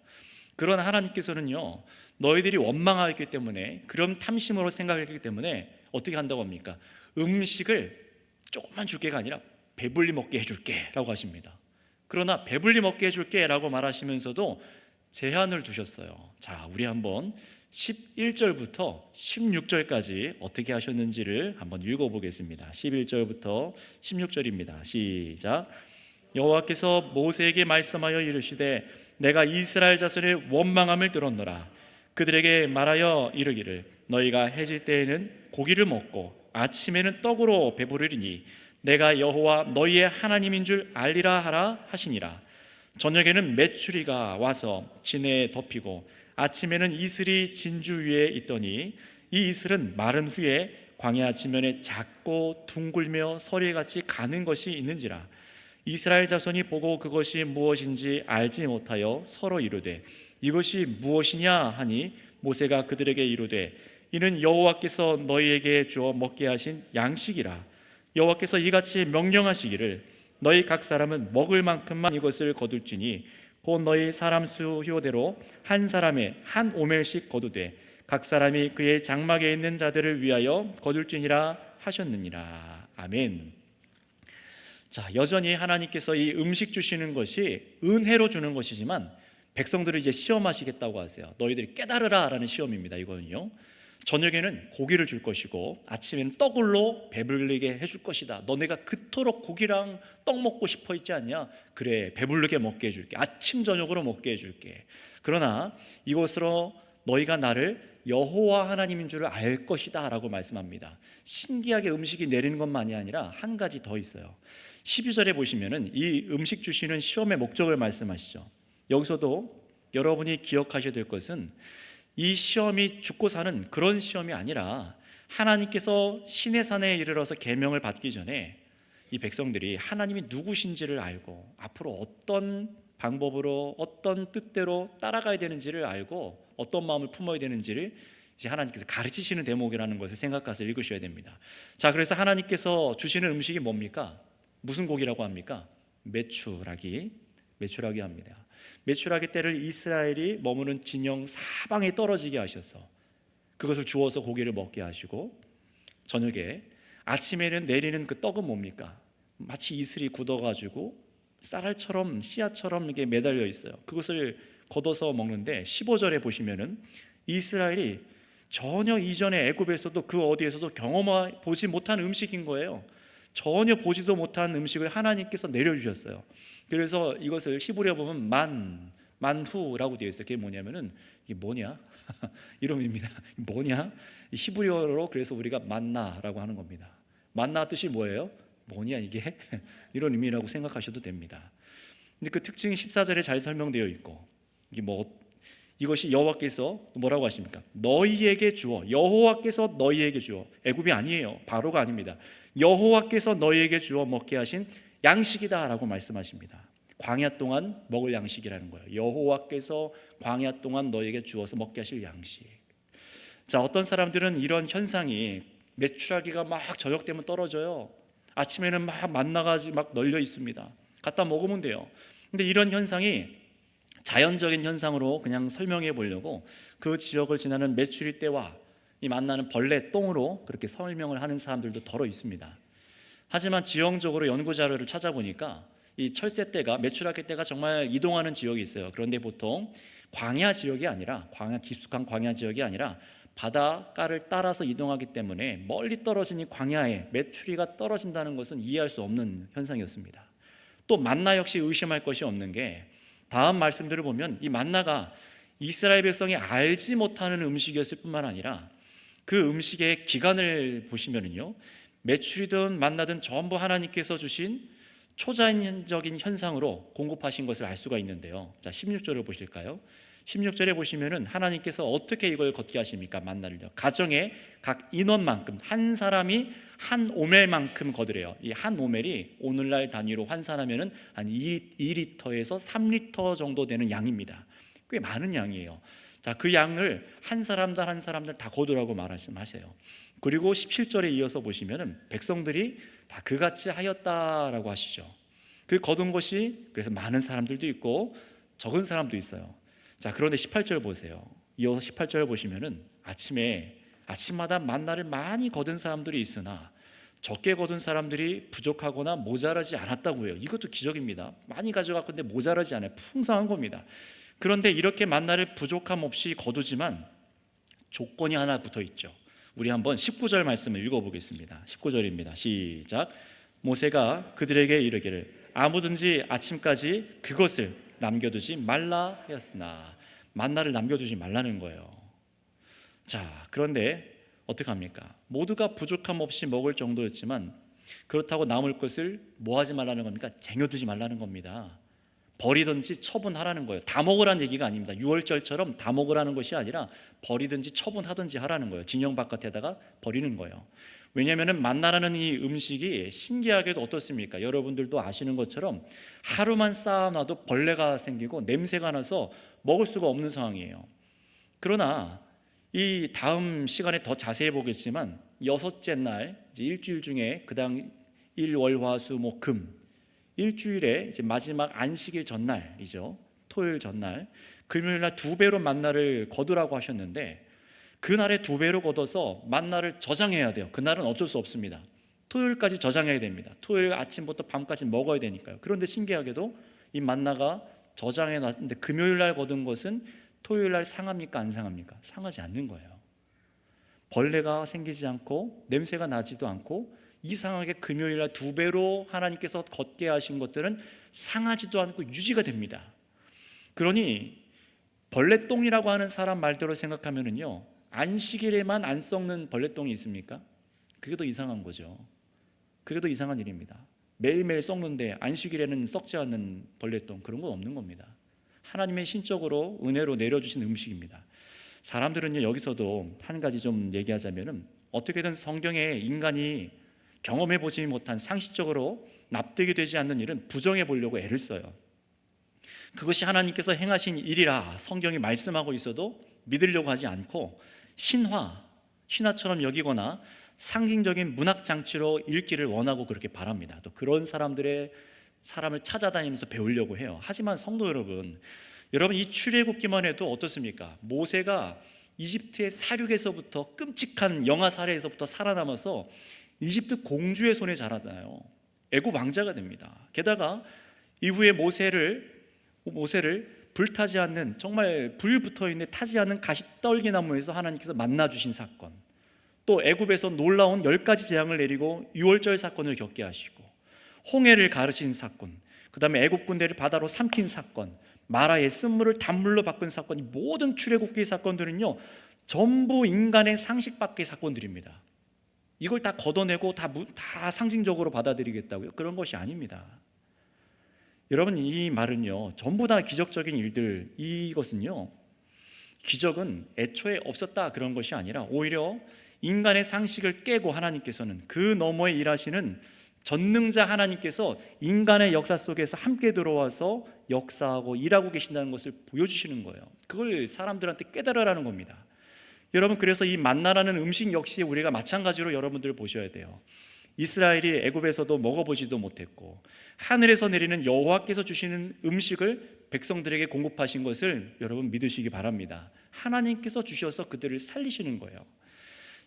그러나 하나님께서는요, 너희들이 원망하기 때문에, 그런 탐심으로 생각했기 때문에 어떻게 한다고 합니까? 음식을 조금만 줄게가 아니라 배불리 먹게 해줄게 라고 하십니다. 그러나 배불리 먹게 해줄게 라고 말하시면서도 제한을 두셨어요. 자, 우리 한번 11절부터 16절까지 어떻게 하셨는지를 한번 읽어보겠습니다. 11절부터 16절입니다. 시작. 여호와께서 모세에게 말씀하여 이르시되 내가 이스라엘 자손의 원망함을 들었노라. 그들에게 말하여 이르기를 너희가 해질 때에는 고기를 먹고 아침에는 떡으로 배부르리니 내가 여호와 너희의 하나님인 줄 알리라 하라 하시니라. 저녁에는 메추리가 와서 진에 덮이고 아침에는 이슬이 진주 위에 있더니 이 이슬은 마른 후에 광야 지면에 작고 둥글며 서리같이 가는 것이 있는지라. 이스라엘 자손이 보고 그것이 무엇인지 알지 못하여 서로 이르되 이것이 무엇이냐 하니 모세가 그들에게 이르되 이는 여호와께서 너희에게 주어 먹게 하신 양식이라. 여호와께서 이같이 명령하시기를 너희 각 사람은 먹을 만큼만 이것을 거둘지니 곧 너희 사람 수효대로 한 사람에 한 오멜씩 거두되 각 사람이 그의 장막에 있는 자들을 위하여 거둘지니라 하셨느니라. 아멘. 자, 여전히 하나님께서 이 음식 주시는 것이 은혜로 주는 것이지만 백성들을 이제 시험하시겠다고 하세요. 너희들이 깨달으라 라는 시험입니다. 이거는요, 저녁에는 고기를 줄 것이고 아침에는 떡으로 배불리게 해줄 것이다. 너네가 그토록 고기랑 떡 먹고 싶어 있지 않냐? 그래, 배불르게 먹게 해줄게. 아침 저녁으로 먹게 해줄게. 그러나 이것으로 너희가 나를 여호와 하나님인 줄을 알 것이다 라고 말씀합니다. 신기하게 음식이 내리는 것만이 아니라 한 가지 더 있어요. 12절에 보시면은 이 음식 주시는 시험의 목적을 말씀하시죠. 여기서도 여러분이 기억하셔야 될 것은 이 시험이 죽고 사는 그런 시험이 아니라 하나님께서 시내산에 이르러서 계명을 받기 전에 이 백성들이 하나님이 누구신지를 알고 앞으로 어떤 방법으로 어떤 뜻대로 따라가야 되는지를 알고 어떤 마음을 품어야 되는지를 이제 하나님께서 가르치시는 대목이라는 것을 생각해서 읽으셔야 됩니다. 자, 그래서 하나님께서 주시는 음식이 뭡니까? 무슨 고기라고 합니까? 메추라기 합니다. 메추라기 떼를 이스라엘이 머무는 진영 사방에 떨어지게 하셔서 그것을 주워서 고기를 먹게 하시고, 저녁에 아침에는 내리는 그 떡은 뭡니까? 마치 이슬이 굳어가지고 쌀알처럼 씨앗처럼 이게 매달려 있어요. 그것을 걷어서 먹는데 15절에 보시면은 이스라엘이 전혀 이전에 애굽에서도 그 어디에서도 경험해보지 못한 음식인 거예요. 전혀 보지도 못한 음식을 하나님께서 내려주셨어요. 그래서 이것을 히브리어 보면 만후라고 되어 있어요. 그게 뭐냐면은 이게 뭐냐? 이름입니다. 뭐냐? 히브리어로 그래서 우리가 만나라고 하는 겁니다. 만나 뜻이 뭐예요? 뭐냐 이게? 이런 의미라고 생각하셔도 됩니다. 근데 그 특징이 14절에 잘 설명되어 있고, 이것이 여호와께서 뭐라고 하십니까? 너희에게 주어, 여호와께서 너희에게 주어, 애굽이 아니에요. 바로가 아닙니다. 여호와께서 너희에게 주어 먹게 하신 양식이다라고 말씀하십니다. 광야 동안 먹을 양식이라는 거예요. 여호와께서 광야 동안 너희에게 주어서 먹게 하실 양식. 자, 어떤 사람들은 이런 현상이 메추라기가 막 저녁 되면 떨어져요. 아침에는 막 만나가 막 널려 있습니다. 갖다 먹으면 돼요. 근데 이런 현상이 자연적인 현상으로 그냥 설명해 보려고 그 지역을 지나는 메추리 떼와 이 만나는 벌레 똥으로 그렇게 설명을 하는 사람들도 더러 있습니다. 하지만 지형적으로 연구 자료를 찾아보니까 이 철새 떼가, 메추라기 떼가 정말 이동하는 지역이 있어요. 그런데 보통 광야 지역이 아니라, 깊숙한 광야 지역이 아니라 바닷가를 따라서 이동하기 때문에 멀리 떨어진 이 광야에 메추리가 떨어진다는 것은 이해할 수 없는 현상이었습니다. 또 만나 역시 의심할 것이 없는 게, 다음 말씀들을 보면 이 만나가 이스라엘 백성이 알지 못하는 음식이었을 뿐만 아니라 그 음식의 기간을 보시면은요, 메추리든 만나든 전부 하나님께서 주신 초자연적인 현상으로 공급하신 것을 알 수가 있는데요. 자, 16절을 보실까요? 16절에 보시면은 하나님께서 어떻게 이걸 걷게 하십니까? 만나를요. 가정의 각 인원만큼, 한 사람이 한 오멜만큼 거두래요. 이 한 오멜이 오늘날 단위로 환산하면은 한 2리터에서 3리터 정도 되는 양입니다. 꽤 많은 양이에요. 자, 그 양을 한 사람들 한 사람들 다 거두라고 말씀하세요. 그리고 17절에 이어서 보시면은 백성들이 다 그같이 하였다라고 하시죠. 그 거둔 것이 그래서 많은 사람들도 있고 적은 사람도 있어요. 자, 그런데 18절 보세요. 이어서 18절 보시면은 아침마다 만나를 많이 거둔 사람들이 있으나 적게 거둔 사람들이 부족하거나 모자라지 않았다고 해요. 이것도 기적입니다. 많이 가져갔건데 모자라지 않아요. 풍성한 겁니다. 그런데 이렇게 만나를 부족함 없이 거두지만 조건이 하나 붙어 있죠. 우리 한번 19절 말씀을 읽어보겠습니다. 19절입니다. 시작. 모세가 그들에게 이르기를 아무든지 아침까지 그것을 남겨두지 말라 하였으나, 만나를 남겨두지 말라는 거예요. 자, 그런데 어떻게 합니까? 모두가 부족함 없이 먹을 정도였지만 그렇다고 남을 것을 뭐 하지 말라는 겁니까? 쟁여두지 말라는 겁니다. 버리든지 처분하라는 거예요. 다 먹으라는 얘기가 아닙니다. 유월절처럼 다 먹으라는 것이 아니라 버리든지 처분하든지 하라는 거예요. 진영 바깥에다가 버리는 거예요. 왜냐하면 만나라는 이 음식이 신기하게도 어떻습니까? 여러분들도 아시는 것처럼 하루만 쌓아놔도 벌레가 생기고 냄새가 나서 먹을 수가 없는 상황이에요. 그러나 이 다음 시간에 더 자세히 보겠지만, 여섯째 날, 이제 일주일 중에 그다음 일, 월, 화, 수, 목, 금, 일주일에 이제 마지막 안식일 전날이죠. 토요일 전날, 금요일 날 2배로 만나를 거두라고 하셨는데, 그날에 2배로 걷어서 만나를 저장해야 돼요. 그날은 어쩔 수 없습니다. 토요일까지 저장해야 됩니다. 토요일 아침부터 밤까지 먹어야 되니까요. 그런데 신기하게도 이 만나가 저장해 놨는데 금요일 날 거둔 것은 토요일 날 상합니까? 안 상합니까? 상하지 않는 거예요. 벌레가 생기지 않고 냄새가 나지도 않고, 이상하게 금요일 날 2배로 하나님께서 걷게 하신 것들은 상하지도 않고 유지가 됩니다. 그러니 벌레똥이라고 하는 사람 말대로 생각하면은요, 안식일에만 안 썩는 벌레똥이 있습니까? 그게 더 이상한 거죠. 그게 더 이상한 일입니다. 매일매일 썩는데 안식일에는 썩지 않는 벌레똥, 그런 건 없는 겁니다. 하나님의 신적으로 은혜로 내려주신 음식입니다. 사람들은요, 여기서도 한 가지 좀 얘기하자면은, 어떻게든 성경에 인간이 경험해보지 못한, 상식적으로 납득이 되지 않는 일은 부정해 보려고 애를 써요. 그것이 하나님께서 행하신 일이라 성경이 말씀하고 있어도 믿으려고 하지 않고 신화처럼 여기거나 상징적인 문학 장치로 읽기를 원하고 그렇게 바랍니다. 또 그런 사람을 찾아다니면서 배우려고 해요. 하지만 성도 여러분 이 출애굽기만 해도 어떻습니까? 모세가 이집트의 사륙에서부터 끔찍한 영아 살해에서부터 살아남아서 이집트 공주의 손에 자라잖아요. 애굽 왕자가 됩니다. 게다가 이후에 모세를 불타지 않는, 정말 불 붙어있는 타지 않는 가시떨기나무에서 하나님께서 만나주신 사건, 또 애굽에서 놀라운 10가지 재앙을 내리고 유월절 사건을 겪게 하시고 홍해를 가르친 사건, 그 다음에 애굽 군대를 바다로 삼킨 사건, 마라의 쓴물을 단물로 바꾼 사건, 이 모든 출애굽기의 사건들은요 전부 인간의 상식 밖의 사건들입니다. 이걸 다 걷어내고 다 상징적으로 받아들이겠다고요? 그런 것이 아닙니다. 여러분, 이 말은요 전부 다 기적적인 일들, 이것은요 기적은 애초에 없었다 그런 것이 아니라 오히려 인간의 상식을 깨고 하나님께서는 그 너머에 일하시는 전능자 하나님께서 인간의 역사 속에서 함께 들어와서 역사하고 일하고 계신다는 것을 보여주시는 거예요. 그걸 사람들한테 깨달으라는 겁니다. 여러분, 그래서 이 만나라는 음식 역시 우리가 마찬가지로 여러분들 보셔야 돼요. 이스라엘이 애굽에서도 먹어보지도 못했고 하늘에서 내리는 여호와께서 주시는 음식을 백성들에게 공급하신 것을 여러분 믿으시기 바랍니다. 하나님께서 주셔서 그들을 살리시는 거예요.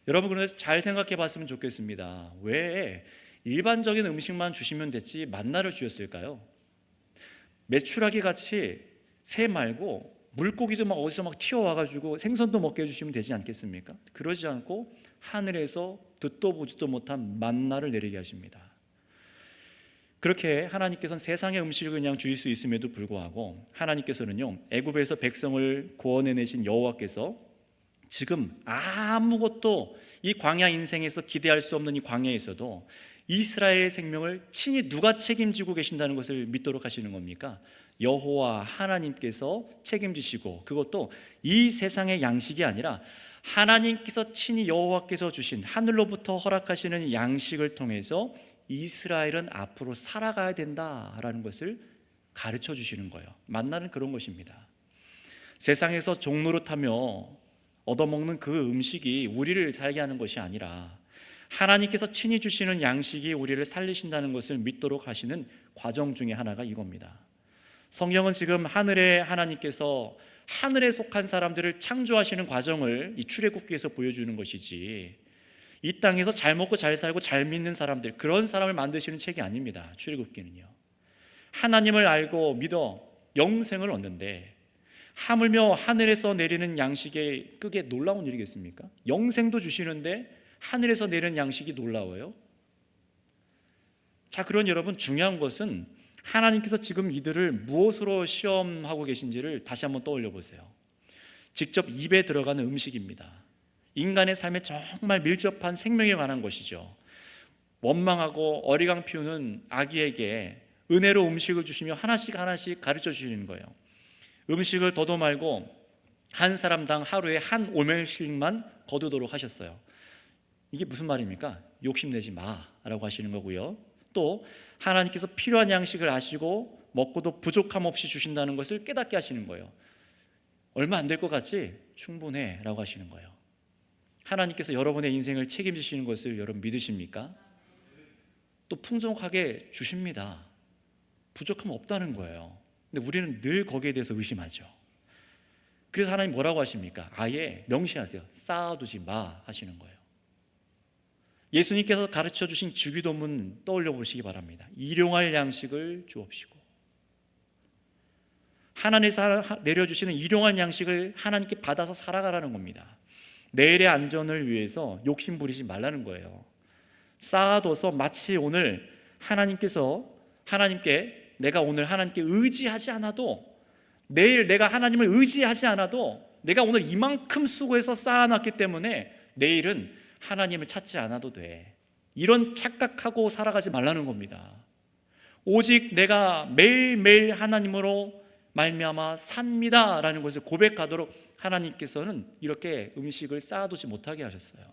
여러분, 그래서 잘 생각해 봤으면 좋겠습니다. 왜 일반적인 음식만 주시면 됐지 만나를 주셨을까요? 메추라기 같이 새 말고 물고기도 막 어디서 막 튀어와가지고 생선도 먹게 해주시면 되지 않겠습니까? 그러지 않고 하늘에서 듣도 보지도 못한 만나를 내리게 하십니다. 그렇게 하나님께서는 세상의 음식을 그냥 주실 수 있음에도 불구하고 하나님께서는요 애굽에서 백성을 구원해내신 여호와께서 지금 아무것도 이 광야 인생에서 기대할 수 없는 이 광야에서도 이스라엘의 생명을 친히 누가 책임지고 계신다는 것을 믿도록 하시는 겁니까? 여호와 하나님께서 책임지시고, 그것도 이 세상의 양식이 아니라 하나님께서 친히 여호와께서 주신 하늘로부터 허락하시는 양식을 통해서 이스라엘은 앞으로 살아가야 된다라는 것을 가르쳐 주시는 거예요. 만나는 그런 것입니다. 세상에서 종노릇하며 얻어먹는 그 음식이 우리를 살게 하는 것이 아니라 하나님께서 친히 주시는 양식이 우리를 살리신다는 것을 믿도록 하시는 과정 중에 하나가 이겁니다. 성경은 지금 하늘의 하나님께서 하늘에 속한 사람들을 창조하시는 과정을 이 출애굽기에서 보여주는 것이지, 이 땅에서 잘 먹고 잘 살고 잘 믿는 사람들, 그런 사람을 만드시는 책이 아닙니다. 출애굽기는요, 하나님을 알고 믿어 영생을 얻는데, 하물며 하늘에서 내리는 양식에 그게 놀라운 일이겠습니까? 영생도 주시는데 하늘에서 내리는 양식이 놀라워요? 자, 그런 여러분, 중요한 것은 하나님께서 지금 이들을 무엇으로 시험하고 계신지를 다시 한번 떠올려 보세요. 직접 입에 들어가는 음식입니다. 인간의 삶에 정말 밀접한 생명에 관한 것이죠. 원망하고 어리광 피우는 아기에게 은혜로 음식을 주시며 하나씩 하나씩 가르쳐 주시는 거예요. 음식을 더도 말고 한 사람당 하루에 한 오멜씩만 거두도록 하셨어요. 이게 무슨 말입니까? 욕심내지 마라고 하시는 거고요. 또 하나님께서 필요한 양식을 아시고 먹고도 부족함 없이 주신다는 것을 깨닫게 하시는 거예요. 얼마 안 될 것 같지? 충분해 라고 하시는 거예요. 하나님께서 여러분의 인생을 책임지시는 것을 여러분 믿으십니까? 또 풍족하게 주십니다. 부족함 없다는 거예요. 근데 우리는 늘 거기에 대해서 의심하죠. 그래서 하나님 뭐라고 하십니까? 아예 명시하세요. 쌓아두지 마 하시는 거예요. 예수님께서 가르쳐 주신 주기도문 떠올려 보시기 바랍니다. 일용할 양식을 주옵시고. 하나님께서 내려주시는 일용할 양식을 하나님께 받아서 살아가라는 겁니다. 내일의 안전을 위해서 욕심 부리지 말라는 거예요. 쌓아둬서 마치 오늘 하나님께 내가 오늘 하나님께 의지하지 않아도, 내일 내가 하나님을 의지하지 않아도 내가 오늘 이만큼 수고해서 쌓아놨기 때문에 내일은 하나님을 찾지 않아도 돼, 이런 착각하고 살아가지 말라는 겁니다. 오직 내가 매일매일 하나님으로 말미암아 삽니다 라는 것을 고백하도록 하나님께서는 이렇게 음식을 쌓아두지 못하게 하셨어요.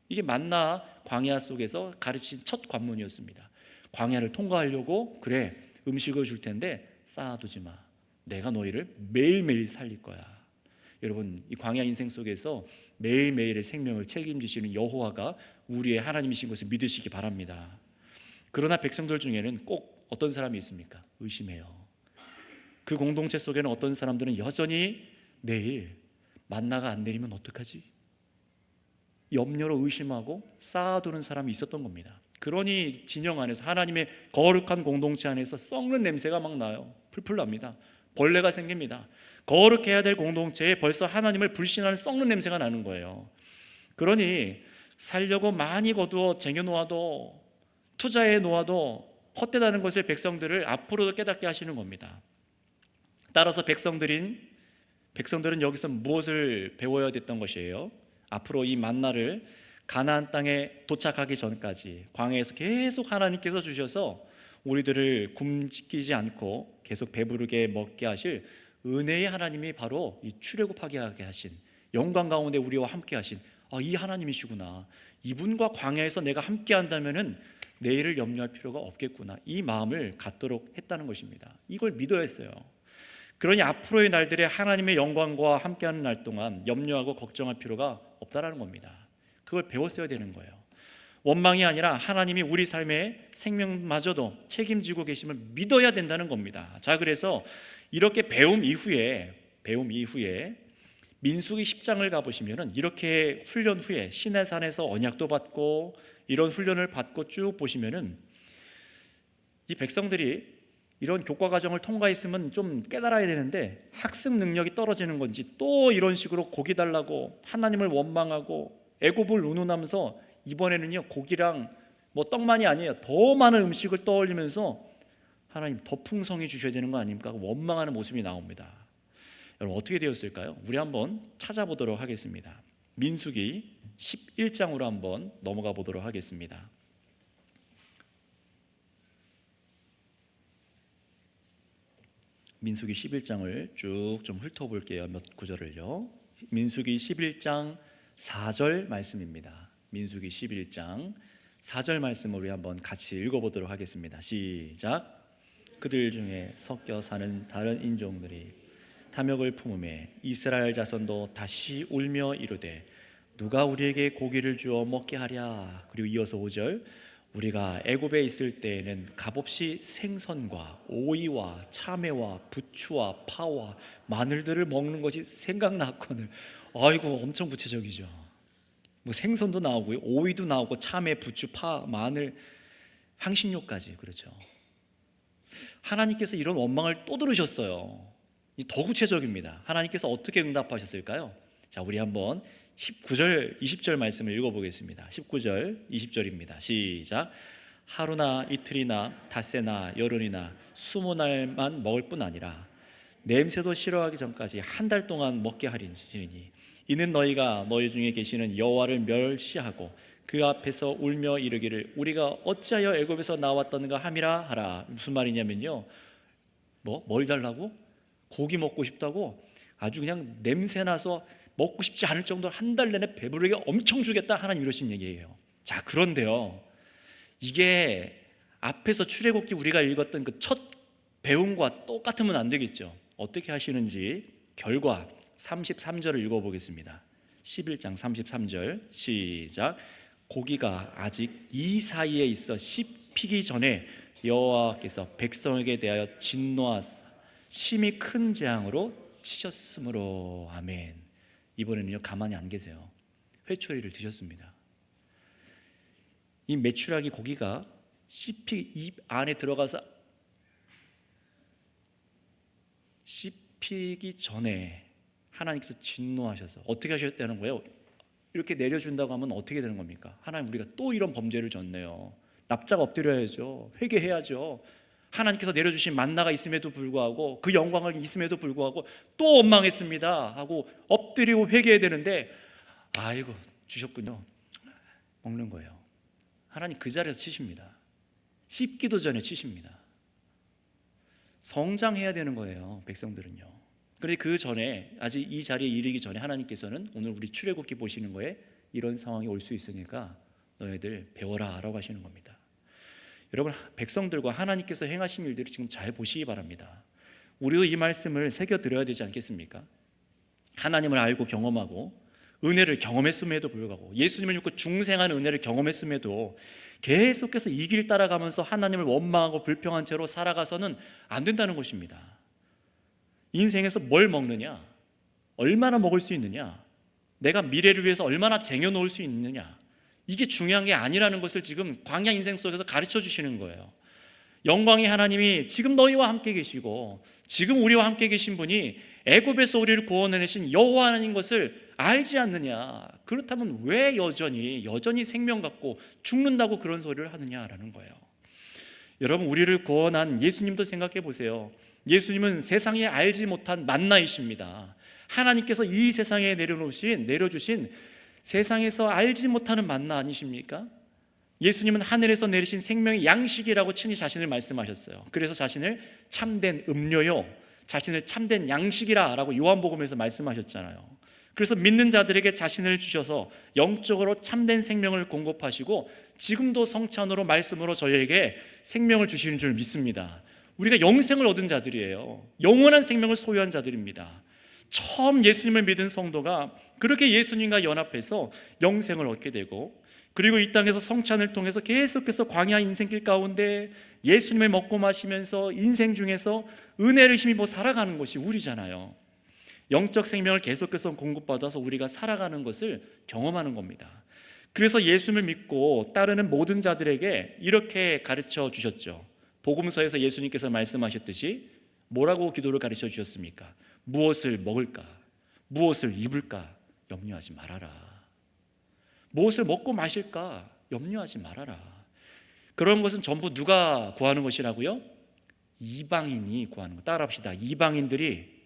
이게 만나 광야 속에서 가르친 첫 관문이었습니다. 광야를 통과하려고, 그래 음식을 줄 텐데 쌓아두지 마, 내가 너희를 매일매일 살릴 거야. 여러분, 이 광야 인생 속에서 매일매일의 생명을 책임지시는 여호와가 우리의 하나님이신 것을 믿으시기 바랍니다. 그러나 백성들 중에는 꼭 어떤 사람이 있습니까? 의심해요. 그 공동체 속에는 어떤 사람들은 여전히 내일 만나가 안 내리면 어떡하지? 염려로 의심하고 쌓아두는 사람이 있었던 겁니다. 그러니 진영 안에서, 하나님의 거룩한 공동체 안에서 썩는 냄새가 막 나요. 풀풀 납니다. 벌레가 생깁니다. 거룩해야 될 공동체에 벌써 하나님을 불신하는 썩는 냄새가 나는 거예요. 그러니 살려고 많이 거두어 쟁여놓아도, 투자해 놓아도 헛되다는 것을 백성들을 앞으로도 깨닫게 하시는 겁니다. 따라서 백성들은 여기서 무엇을 배워야 됐던 것이에요? 앞으로 이 만나를 가나안 땅에 도착하기 전까지 광야에서 계속 하나님께서 주셔서 우리들을 굶기지 않고 계속 배부르게 먹게 하실 은혜의 하나님이 바로 이 출애굽하게 하게 하신, 영광 가운데 우리와 함께 하신 이 하나님이시구나. 이분과 광야에서 내가 함께 한다면은 내일을 염려할 필요가 없겠구나. 이 마음을 갖도록 했다는 것입니다. 이걸 믿어야 했어요. 그러니 앞으로의 날들에 하나님의 영광과 함께하는 날 동안 염려하고 걱정할 필요가 없다라는 겁니다. 그걸 배웠어야 되는 거예요. 원망이 아니라 하나님이 우리 삶의 생명마저도 책임지고 계심을 믿어야 된다는 겁니다. 자, 그래서 이렇게 배움 이후에 민수기 10장을 가보시면은 이렇게 훈련 후에 시내산에서 언약도 받고 이런 훈련을 받고 쭉 보시면은 이 백성들이 이런 교과 과정을 통과했으면 좀 깨달아야 되는데 학습 능력이 떨어지는 건지 또 이런 식으로 고기 달라고 하나님을 원망하고 애굽을 운운하면서 이번에는요 고기랑 뭐 떡만이 아니에요, 더 많은 음식을 떠올리면서 하나님 더 풍성히 주셔야 되는 거 아닙니까? 원망하는 모습이 나옵니다. 여러분 어떻게 되었을까요? 우리 한번 찾아보도록 하겠습니다. 민수기 11장으로 한번 넘어가 보도록 하겠습니다. 민수기 11장을 쭉 좀 훑어볼게요. 몇 구절을요. 민수기 11장 4절 말씀입니다. 민수기 11장 4절 말씀을 우리 한번 같이 읽어보도록 하겠습니다. 시작. 그들 중에 섞여 사는 다른 인종들이 탐욕을 품음에 이스라엘 자손도 다시 울며 이르되 누가 우리에게 고기를 주어 먹게 하랴. 그리고 이어서 5절. 우리가 애굽에 있을 때에는 값없이 생선과 오이와 참외와 부추와 파와 마늘들을 먹는 것이 생각났거늘. 아이고 엄청 구체적이죠. 뭐 생선도 나오고요, 오이도 나오고 참외, 부추, 파, 마늘, 향신료까지. 그렇죠. 하나님께서 이런 원망을 또 들으셨어요. 더 구체적입니다. 하나님께서 어떻게 응답하셨을까요? 자, 우리 한번 19절, 20절 말씀을 읽어보겠습니다. 19절, 20절입니다. 시작. 하루나 이틀이나 닷새나 열흘이나 20날만 먹을 뿐 아니라 냄새도 싫어하기 전까지 한 달 동안 먹게 하리니 이는 너희가 너희 중에 계시는 여호와를 멸시하고 그 앞에서 울며 이르기를 우리가 어찌하여 애굽에서 나왔던가 함이라 하라. 무슨 말이냐면요, 뭘 달라고? 고기 먹고 싶다고 아주 그냥 냄새나서 먹고 싶지 않을 정도로 한 달 내내 배부르게 엄청 주겠다, 하나님 이러신 얘기예요. 자, 그런데요, 이게 앞에서 출애굽기 우리가 읽었던 그 첫 배움과 똑같으면 안 되겠죠. 어떻게 하시는지 결과 33절을 읽어보겠습니다. 11장 33절 시작. 고기가 아직 이 사이에 있어 씹히기 전에 여호와께서 백성에게 대하여 진노하사 심히 큰 재앙으로 치셨으므로. 아멘. 이번에는요 가만히 안 계세요. 회초리를 드셨습니다. 이 메추라기 고기가 입 안에 들어가서 씹히기 전에 하나님께서 진노하셔서 어떻게 하셨다는 거예요? 이렇게 내려준다고 하면 어떻게 되는 겁니까? 하나님, 우리가 또 이런 범죄를 졌네요. 납작 엎드려야죠. 회개해야죠. 하나님께서 내려주신 만나가 있음에도 불구하고, 그 영광을 있음에도 불구하고 또 원망했습니다 하고 엎드리고 회개해야 되는데, 아이고 주셨군요. 먹는 거예요. 하나님 그 자리에서 치십니다. 씹기도 전에 치십니다. 성장해야 되는 거예요, 백성들은요. 그런데 그 전에, 아직 이 자리에 이르기 전에 하나님께서는 오늘 우리 출애굽기 보시는 거에 이런 상황이 올 수 있으니까 너희들 배워라 라고 하시는 겁니다. 여러분, 백성들과 하나님께서 행하신 일들을 지금 잘 보시기 바랍니다. 우리도 이 말씀을 새겨드려야 되지 않겠습니까? 하나님을 알고 경험하고 은혜를 경험했음에도 불구하고, 예수님을 믿고 중생한 은혜를 경험했음에도 계속해서 이 길 따라가면서 하나님을 원망하고 불평한 채로 살아가서는 안 된다는 것입니다. 인생에서 뭘 먹느냐, 얼마나 먹을 수 있느냐, 내가 미래를 위해서 얼마나 쟁여놓을 수 있느냐, 이게 중요한 게 아니라는 것을 지금 광야 인생 속에서 가르쳐 주시는 거예요. 영광의 하나님이 지금 너희와 함께 계시고 지금 우리와 함께 계신 분이 애굽에서 우리를 구원해내신 여호와 하나님 것을 알지 않느냐, 그렇다면 왜 여전히 생명 갖고 죽는다고 그런 소리를 하느냐라는 거예요. 여러분, 우리를 구원한 예수님도 생각해 보세요. 예수님은 세상에 알지 못한 만나이십니다. 하나님께서 이 세상에 내려주신 세상에서 알지 못하는 만나 아니십니까? 예수님은 하늘에서 내리신 생명의 양식이라고 친히 자신을 말씀하셨어요. 그래서 자신을 참된 음료요, 자신을 참된 양식이라 라고 요한복음에서 말씀하셨잖아요. 그래서 믿는 자들에게 자신을 주셔서 영적으로 참된 생명을 공급하시고 지금도 성찬으로 말씀으로 저희에게 생명을 주시는 줄 믿습니다. 우리가 영생을 얻은 자들이에요. 영원한 생명을 소유한 자들입니다. 처음 예수님을 믿은 성도가 그렇게 예수님과 연합해서 영생을 얻게 되고, 그리고 이 땅에서 성찬을 통해서 계속해서 광야 인생길 가운데 예수님을 먹고 마시면서 인생 중에서 은혜를 힘입어 살아가는 것이 우리잖아요. 영적 생명을 계속해서 공급받아서 우리가 살아가는 것을 경험하는 겁니다. 그래서 예수님을 믿고 따르는 모든 자들에게 이렇게 가르쳐 주셨죠. 복음서에서 예수님께서 말씀하셨듯이 뭐라고 기도를 가르쳐 주셨습니까? 무엇을 먹을까? 무엇을 입을까? 염려하지 말아라. 무엇을 먹고 마실까? 염려하지 말아라. 그런 것은 전부 누가 구하는 것이라고요? 이방인이 구하는 것. 따라합시다. 이방인들이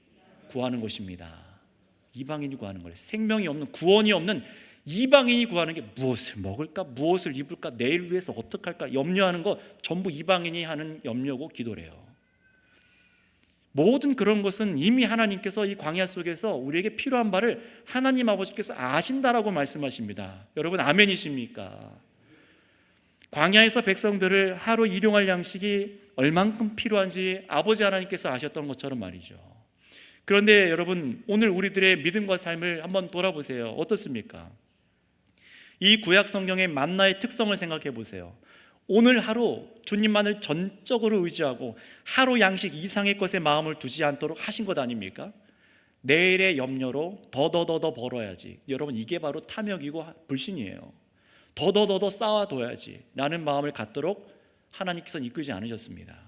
구하는 것입니다. 이방인이 구하는 거예요. 생명이 없는, 구원이 없는 이방인이 구하는 게 무엇을 먹을까? 무엇을 입을까? 내일 위해서 어떻게 할까? 염려하는 거 전부 이방인이 하는 염려고 기도래요. 모든 그런 것은 이미 하나님께서 이 광야 속에서 우리에게 필요한 바를 하나님 아버지께서 아신다라고 말씀하십니다. 여러분, 아멘이십니까? 광야에서 백성들을 하루 일용할 양식이 얼만큼 필요한지 아버지 하나님께서 아셨던 것처럼 말이죠. 그런데 여러분, 오늘 우리들의 믿음과 삶을 한번 돌아보세요. 어떻습니까? 이 구약 성경의 만나의 특성을 생각해 보세요. 오늘 하루 주님만을 전적으로 의지하고 하루 양식 이상의 것에 마음을 두지 않도록 하신 것 아닙니까? 내일의 염려로 더더더 벌어야지. 여러분, 이게 바로 탐욕이고 불신이에요. 더더더 쌓아둬야지 라는 마음을 갖도록 하나님께서는 이끌지 않으셨습니다.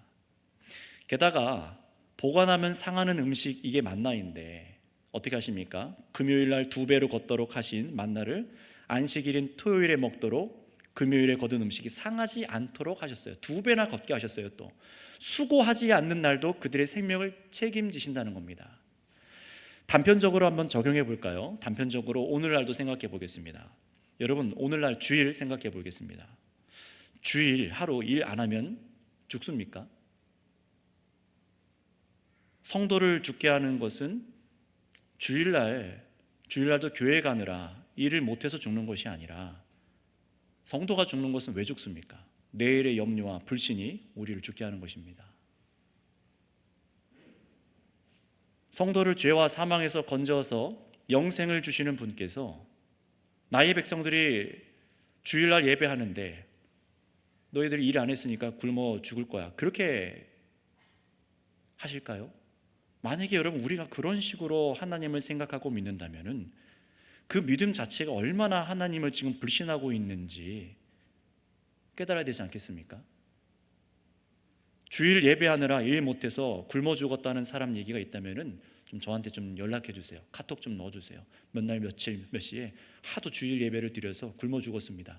게다가 보관하면 상하는 음식, 이게 만나인데 어떻게 하십니까? 금요일날 2배로 걷도록 하신 만나를 안식일인 토요일에 먹도록 금요일에 거둔 음식이 상하지 않도록 하셨어요. 2배나 걷게 하셨어요. 또 수고하지 않는 날도 그들의 생명을 책임지신다는 겁니다. 단편적으로 한번 적용해 볼까요? 단편적으로 오늘날도 생각해 보겠습니다. 여러분, 오늘날 주일 생각해 보겠습니다. 주일 하루 일 안 하면 죽습니까? 성도를 죽게 하는 것은 주일날도 교회 가느라 일을 못해서 죽는 것이 아니라, 성도가 죽는 것은 왜 죽습니까? 내일의 염려와 불신이 우리를 죽게 하는 것입니다. 성도를 죄와 사망에서 건져서 영생을 주시는 분께서 나의 백성들이 주일날 예배하는데 너희들이 일 안 했으니까 굶어 죽을 거야, 그렇게 하실까요? 만약에 여러분, 우리가 그런 식으로 하나님을 생각하고 믿는다면 그 믿음 자체가 얼마나 하나님을 지금 불신하고 있는지 깨달아야 되지 않겠습니까? 주일 예배하느라 일 못해서 굶어 죽었다는 사람 얘기가 있다면 좀 저한테 좀 연락해 주세요. 카톡 좀 넣어주세요. 몇 날 며칠 몇 시에 하도 주일 예배를 드려서 굶어 죽었습니다.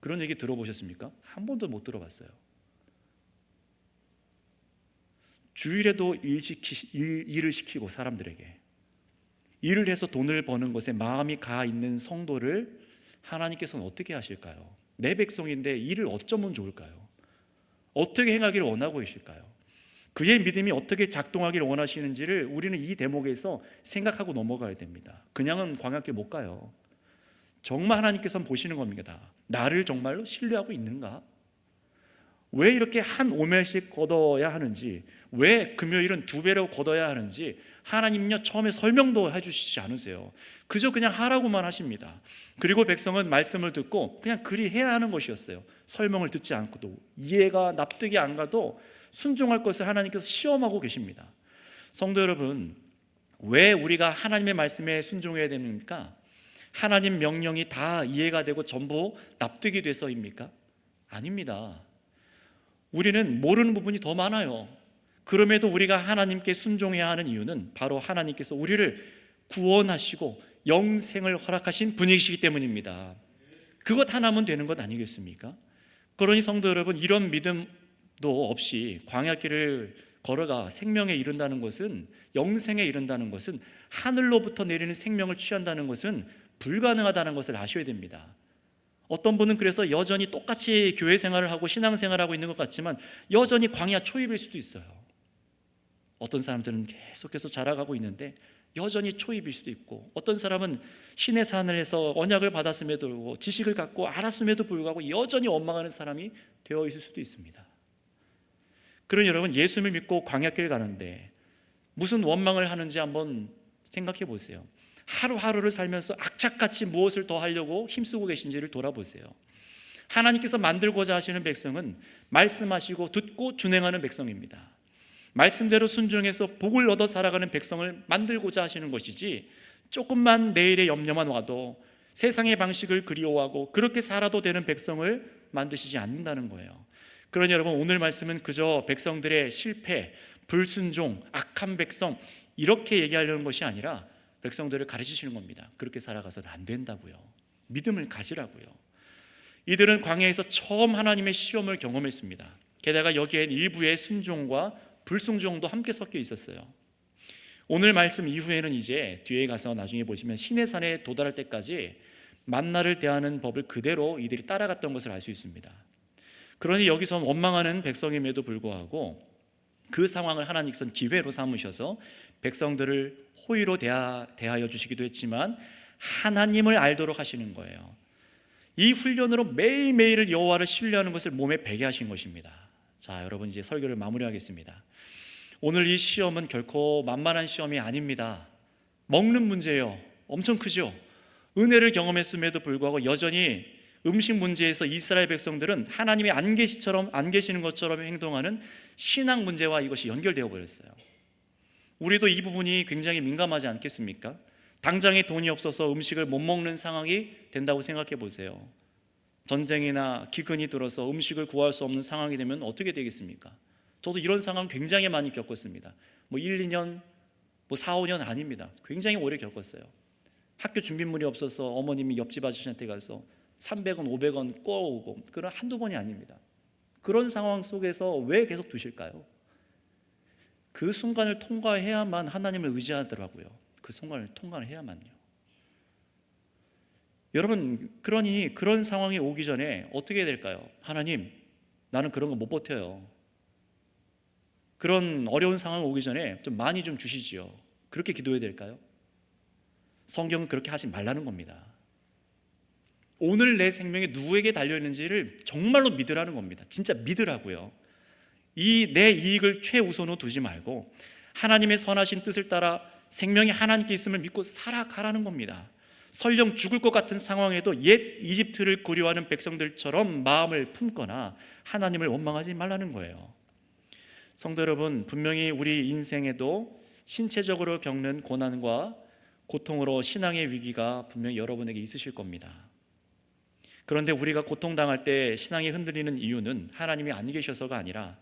그런 얘기 들어보셨습니까? 한 번도 못 들어봤어요. 주일에도 일을 시키고 사람들에게 일을 해서 돈을 버는 것에 마음이 가 있는 성도를 하나님께서는 어떻게 하실까요? 내 백성인데 일을 어쩌면 좋을까요? 어떻게 행하기를 원하고 계실까요? 그의 믿음이 어떻게 작동하기를 원하시는지를 우리는 이 대목에서 생각하고 넘어가야 됩니다. 그냥은 광야길 못 가요. 정말 하나님께서는 보시는 겁니다. 나를 정말로 신뢰하고 있는가? 왜 이렇게 한 오멜씩 걷어야 하는지, 왜 금요일은 2배로 걷어야 하는지 하나님은요 처음에 설명도 해주시지 않으세요. 그냥 하라고만 하십니다. 그리고 백성은 말씀을 듣고 그냥 그리 해야 하는 것이었어요. 설명을 듣지 않고도, 이해가 납득이 안 가도 순종할 것을 하나님께서 시험하고 계십니다. 성도 여러분, 왜 우리가 하나님의 말씀에 순종해야 됩니까? 하나님 명령이 다 이해가 되고 전부 납득이 돼서입니까? 아닙니다. 우리는 모르는 부분이 더 많아요. 그럼에도 우리가 하나님께 순종해야 하는 이유는 바로 하나님께서 우리를 구원하시고 영생을 허락하신 분이시기 때문입니다. 그것 하나면 되는 것 아니겠습니까? 그러니 성도 여러분, 이런 믿음도 없이 광야길을 걸어가 생명에 이른다는 것은, 영생에 이른다는 것은, 하늘로부터 내리는 생명을 취한다는 것은 불가능하다는 것을 아셔야 됩니다. 어떤 분은 그래서 여전히 똑같이 교회 생활을 하고 신앙생활을 하고 있는 것 같지만 여전히 광야 초입일 수도 있어요. 어떤 사람들은 계속해서 자라가고 있는데 여전히 초입일 수도 있고, 어떤 사람은 신의 산에서 언약을 받았음에도 불구하고 지식을 갖고 알았음에도 불구하고 여전히 원망하는 사람이 되어 있을 수도 있습니다. 그러니 여러분, 예수를 믿고 광야길 가는데 무슨 원망을 하는지 한번 생각해 보세요. 하루하루를 살면서 악착같이 무엇을 더 하려고 힘쓰고 계신지를 돌아보세요. 하나님께서 만들고자 하시는 백성은 말씀하시고 듣고 준행하는 백성입니다. 말씀대로 순종해서 복을 얻어 살아가는 백성을 만들고자 하시는 것이지, 조금만 내일의 염려만 와도 세상의 방식을 그리워하고 그렇게 살아도 되는 백성을 만드시지 않는다는 거예요. 그러니 여러분, 오늘 말씀은 그저 백성들의 실패, 불순종, 악한 백성 이렇게 얘기하려는 것이 아니라 백성들을 가르치시는 겁니다. 그렇게 살아가서는 안 된다고요. 믿음을 가지라고요. 이들은 광야에서 처음 하나님의 시험을 경험했습니다. 게다가 여기엔 일부의 순종과 불순종도 함께 섞여 있었어요. 오늘 말씀 이후에는 이제 뒤에 가서 나중에 보시면 시내산에 도달할 때까지 만나를 대하는 법을 그대로 이들이 따라갔던 것을 알 수 있습니다. 그러니 여기서 원망하는 백성임에도 불구하고 그 상황을 하나님께서는 기회로 삼으셔서 백성들을 호의로 대하여 주시기도 했지만 하나님을 알도록 하시는 거예요. 이 훈련으로 매일매일 여호와를 신뢰하는 것을 몸에 배게 하신 것입니다. 자, 여러분, 이제 설교를 마무리하겠습니다. 오늘 이 시험은 결코 만만한 시험이 아닙니다. 먹는 문제예요. 엄청 크죠. 은혜를 경험했음에도 불구하고 여전히 음식 문제에서 이스라엘 백성들은 하나님이 안 계시는 것처럼 행동하는 신앙 문제와 이것이 연결되어 버렸어요. 우리도 이 부분이 굉장히 민감하지 않겠습니까? 당장에 돈이 없어서 음식을 못 먹는 상황이 된다고 생각해 보세요. 전쟁이나 기근이 들어서 음식을 구할 수 없는 상황이 되면 어떻게 되겠습니까? 저도 이런 상황 굉장히 많이 겪었습니다. 1, 2년, 4, 5년 아닙니다. 굉장히 오래 겪었어요. 학교 준비물이 없어서 어머님이 옆집 아저씨한테 가서 300원, 500원 꼬아오고, 그런 한두 번이 아닙니다. 그런 상황 속에서 왜 계속 두실까요? 그 순간을 통과해야만 하나님을 의지하더라고요. 그 순간을 통과해야만요. 여러분, 그러니 그런 상황이 오기 전에 어떻게 해야 될까요? 하나님, 나는 그런 거 못 버텨요. 그런 어려운 상황이 오기 전에 좀 많이 좀 주시지요. 그렇게 기도해야 될까요? 성경은 그렇게 하지 말라는 겁니다. 오늘 내 생명이 누구에게 달려있는지를 정말로 믿으라는 겁니다. 진짜 믿으라고요. 내 이익을 최우선으로 두지 말고 하나님의 선하신 뜻을 따라 생명이 하나님께 있음을 믿고 살아가라는 겁니다. 설령 죽을 것 같은 상황에도 옛 이집트를 그리워하는 백성들처럼 마음을 품거나 하나님을 원망하지 말라는 거예요. 성도 여러분, 분명히 우리 인생에도 신체적으로 겪는 고난과 고통으로 신앙의 위기가 분명히 여러분에게 있으실 겁니다. 그런데 우리가 고통당할 때 신앙이 흔들리는 이유는 하나님이 안 계셔서가 아니라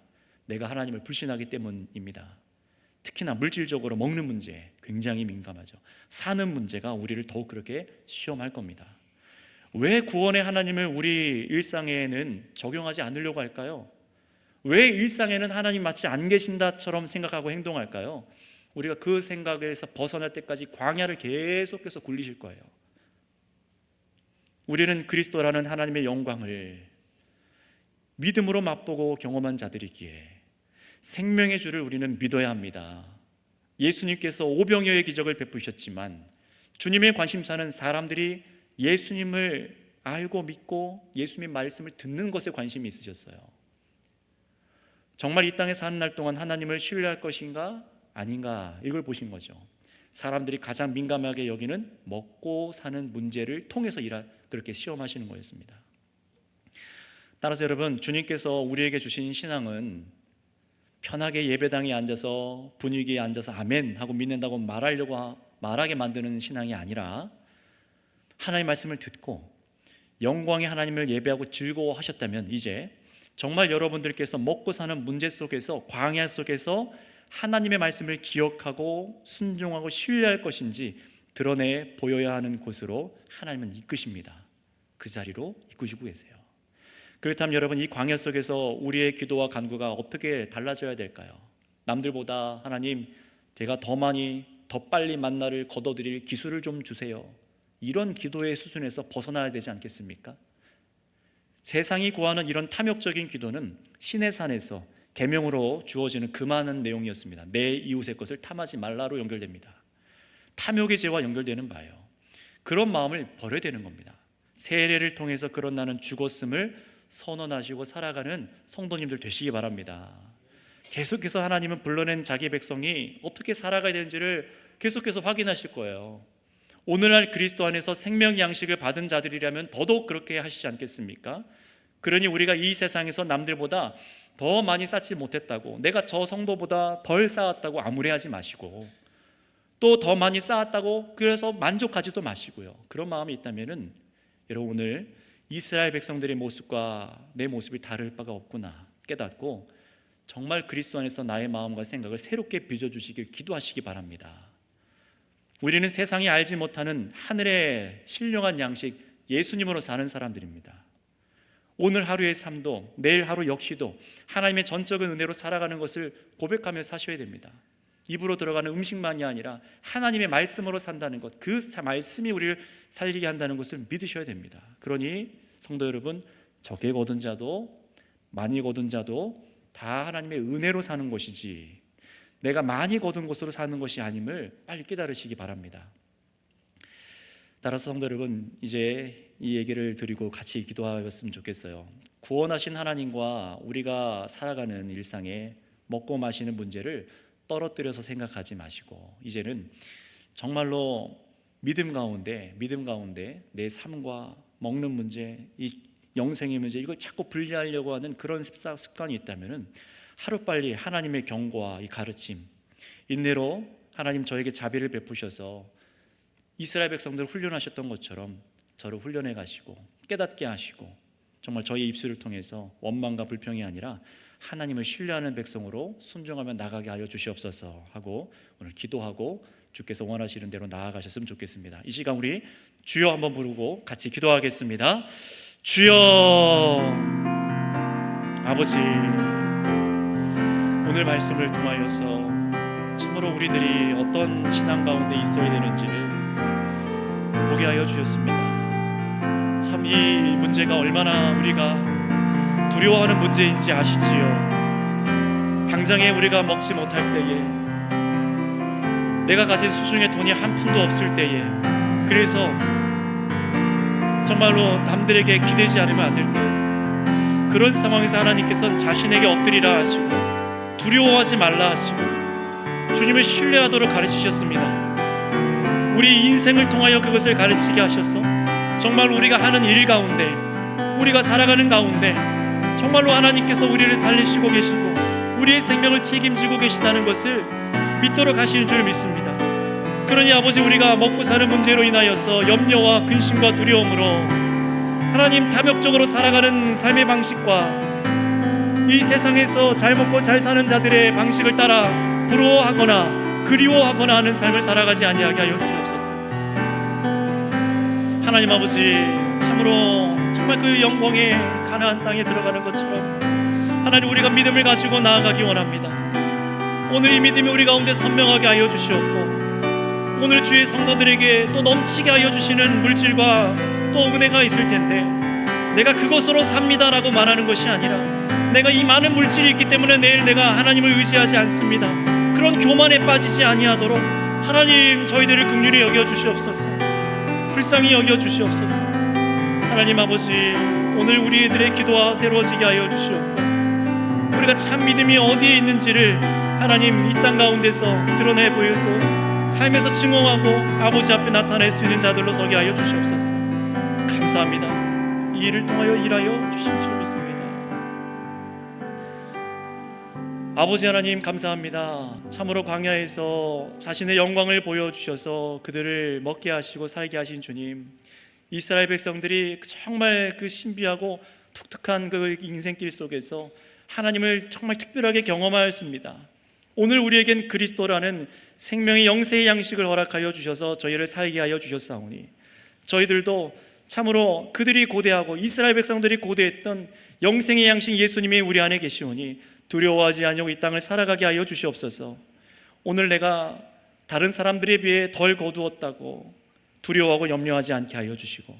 내가 하나님을 불신하기 때문입니다. 특히나 물질적으로 먹는 문제 굉장히 민감하죠. 사는 문제가 우리를 더욱 그렇게 시험할 겁니다. 왜 구원의 하나님을 우리 일상에는 적용하지 않으려고 할까요? 왜 일상에는 하나님 마치 안 계신다처럼 생각하고 행동할까요? 우리가 그 생각에서 벗어날 때까지 광야를 계속해서 굴리실 거예요. 우리는 그리스도라는 하나님의 영광을 믿음으로 맛보고 경험한 자들이기에 생명의 주를 우리는 믿어야 합니다. 예수님께서 오병이어의 기적을 베푸셨지만 주님의 관심사는 사람들이 예수님을 알고 믿고 예수님의 말씀을 듣는 것에 관심이 있으셨어요. 정말 이 땅에 사는 날 동안 하나님을 신뢰할 것인가 아닌가, 이걸 보신 거죠. 사람들이 가장 민감하게 여기는 먹고 사는 문제를 통해서 그렇게 시험하시는 거였습니다. 따라서 여러분, 주님께서 우리에게 주신 신앙은 편하게 예배당에 앉아서 분위기에 앉아서 아멘 하고 믿는다고 말하게 만드는 신앙이 아니라, 하나님의 말씀을 듣고 영광의 하나님을 예배하고 즐거워하셨다면 이제 정말 여러분들께서 먹고 사는 문제 속에서, 광야 속에서 하나님의 말씀을 기억하고 순종하고 신뢰할 것인지 드러내 보여야 하는 곳으로 하나님은 이끄십니다. 그 자리로 이끄시고 계세요. 그렇다면 여러분, 이 광야 속에서 우리의 기도와 간구가 어떻게 달라져야 될까요? 남들보다 하나님, 제가 더 많이 더 빨리 만나를 거둬들일 기술을 좀 주세요, 이런 기도의 수준에서 벗어나야 되지 않겠습니까? 세상이 구하는 이런 탐욕적인 기도는 시내산에서 계명으로 주어지는 그 많은 내용이었습니다. 내 이웃의 것을 탐하지 말라로 연결됩니다. 탐욕의 죄와 연결되는 바예요. 그런 마음을 버려야 되는 겁니다. 세례를 통해서 그런 나는 죽었음을 선언하시고 살아가는 성도님들 되시기 바랍니다. 계속해서 하나님은 불러낸 자기 백성이 어떻게 살아가야 되는지를 계속해서 확인하실 거예요. 오늘날 그리스도 안에서 생명 양식을 받은 자들이라면 더더욱 그렇게 하시지 않겠습니까? 그러니 우리가 이 세상에서 남들보다 더 많이 쌓지 못했다고, 내가 저 성도보다 덜 쌓았다고 암울해하지 마시고, 또 더 많이 쌓았다고 그래서 만족하지도 마시고요. 그런 마음이 있다면은 여러분, 오늘 이스라엘 백성들의 모습과 내 모습이 다를 바가 없구나 깨닫고 정말 그리스도 안에서 나의 마음과 생각을 새롭게 빚어주시길 기도하시기 바랍니다. 우리는 세상이 알지 못하는 하늘의 신령한 양식 예수님으로 사는 사람들입니다. 오늘 하루의 삶도 내일 하루 역시도 하나님의 전적인 은혜로 살아가는 것을 고백하며 사셔야 됩니다. 입으로 들어가는 음식만이 아니라 하나님의 말씀으로 산다는 것, 그 말씀이 우리를 살리게 한다는 것을 믿으셔야 됩니다. 그러니 성도 여러분, 적게 거둔 자도 많이 거둔 자도 다 하나님의 은혜로 사는 것이지 내가 많이 거둔 것으로 사는 것이 아님을 빨리 깨달으시기 바랍니다. 따라서 성도 여러분, 이제 이 얘기를 드리고 같이 기도하였으면 좋겠어요. 구원하신 하나님과 우리가 살아가는 일상에 먹고 마시는 문제를 떨어뜨려서 생각하지 마시고 이제는 정말로 믿음 가운데 내 삶과 먹는 문제, 이 영생의 문제, 이걸 자꾸 분리하려고 하는 그런 습관이 있다면 하루빨리 하나님의 경고와 이 가르침, 인내로 하나님 저에게 자비를 베푸셔서 이스라엘 백성들을 훈련하셨던 것처럼 저를 훈련해 가시고 깨닫게 하시고 정말 저의 입술을 통해서 원망과 불평이 아니라 하나님을 신뢰하는 백성으로 순종하며 나가게 하여 주시옵소서 하고 오늘 기도하고 주께서 원하시는 대로 나아가셨으면 좋겠습니다. 이 시간 우리 주여 한번 부르고 같이 기도하겠습니다. 주여. 아버지, 오늘 말씀을 통하여서 참으로 우리들이 어떤 신앙 가운데 있어야 되는지를 보게 하여 주셨습니다. 참 이 문제가 얼마나 우리가 두려워하는 문제인지 아시지요? 당장에 우리가 먹지 못할 때에, 내가 가진 수중에 돈이 한 푼도 없을 때에, 그래서 정말로 남들에게 기대지 않으면 안 될 때, 그런 상황에서 하나님께서는 자신에게 엎드리라 하시고 두려워하지 말라 하시고 주님을 신뢰하도록 가르치셨습니다. 우리 인생을 통하여 그것을 가르치게 하셔서 정말 우리가 하는 일 가운데, 우리가 살아가는 가운데 정말로 하나님께서 우리를 살리시고 계시고 우리의 생명을 책임지고 계시다는 것을 믿도록 하시는 줄 믿습니다. 그러니 아버지, 우리가 먹고 사는 문제로 인하여서 염려와 근심과 두려움으로 하나님 탐욕적으로 살아가는 삶의 방식과 이 세상에서 잘 먹고 잘 사는 자들의 방식을 따라 부러워하거나 그리워하거나 하는 삶을 살아가지 아니하게 하여 주시옵소서. 하나님 아버지, 참으로 정말 그 영광의 가나안 땅에 들어가는 것처럼 하나님, 우리가 믿음을 가지고 나아가기 원합니다. 오늘 이 믿음이 우리 가운데 선명하게 하여 주시옵고 오늘 주의 성도들에게 또 넘치게 하여 주시는 물질과 또 은혜가 있을 텐데, 내가 그것으로 삽니다라고 말하는 것이 아니라 내가 이 많은 물질이 있기 때문에 내일 내가 하나님을 의지하지 않습니다, 그런 교만에 빠지지 아니하도록 하나님 저희들을 긍휼히 여겨 주시옵소서. 불쌍히 여겨 주시옵소서. 하나님 아버지, 오늘 우리들의 기도가 새로워지게 하여 주시옵고 우리가 참 믿음이 어디에 있는지를 하나님 이 땅 가운데서 드러내 보이고 삶에서 증언하고 아버지 앞에 나타낼 수 있는 자들로 서게 하여 주시옵소서. 감사합니다. 이 일을 통하여 일하여 주실 줄 믿습니다. 아버지 하나님 감사합니다. 참으로 광야에서 자신의 영광을 보여주셔서 그들을 먹게 하시고 살게 하신 주님, 이스라엘 백성들이 정말 그 신비하고 독특한 그 인생길 속에서 하나님을 정말 특별하게 경험하였습니다. 오늘 우리에겐 그리스도라는 생명의 영생의 양식을 허락하여 주셔서 저희를 살게 하여 주셨사오니 저희들도 참으로 그들이 고대하고 이스라엘 백성들이 고대했던 영생의 양식 예수님이 우리 안에 계시오니 두려워하지 아니하고 이 땅을 살아가게 하여 주시옵소서. 오늘 내가 다른 사람들에 비해 덜 거두었다고 두려워하고 염려하지 않게 하여 주시고,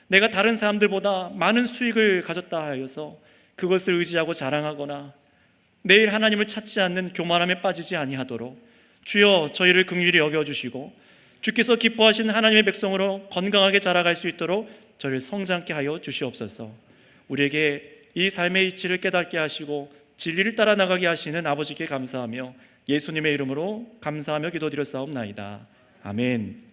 내가 다른 사람들보다 많은 수익을 가졌다 하여서 그것을 의지하고 자랑하거나 내일 하나님을 찾지 않는 교만함에 빠지지 아니하도록 주여 저희를 긍휼히 여겨주시고 주께서 기뻐하신 하나님의 백성으로 건강하게 자라갈 수 있도록 저희를 성장케 하여 주시옵소서. 우리에게 이 삶의 이치를 깨닫게 하시고 진리를 따라 나가게 하시는 아버지께 감사하며 예수님의 이름으로 감사하며 기도드렸사옵나이다. 아멘.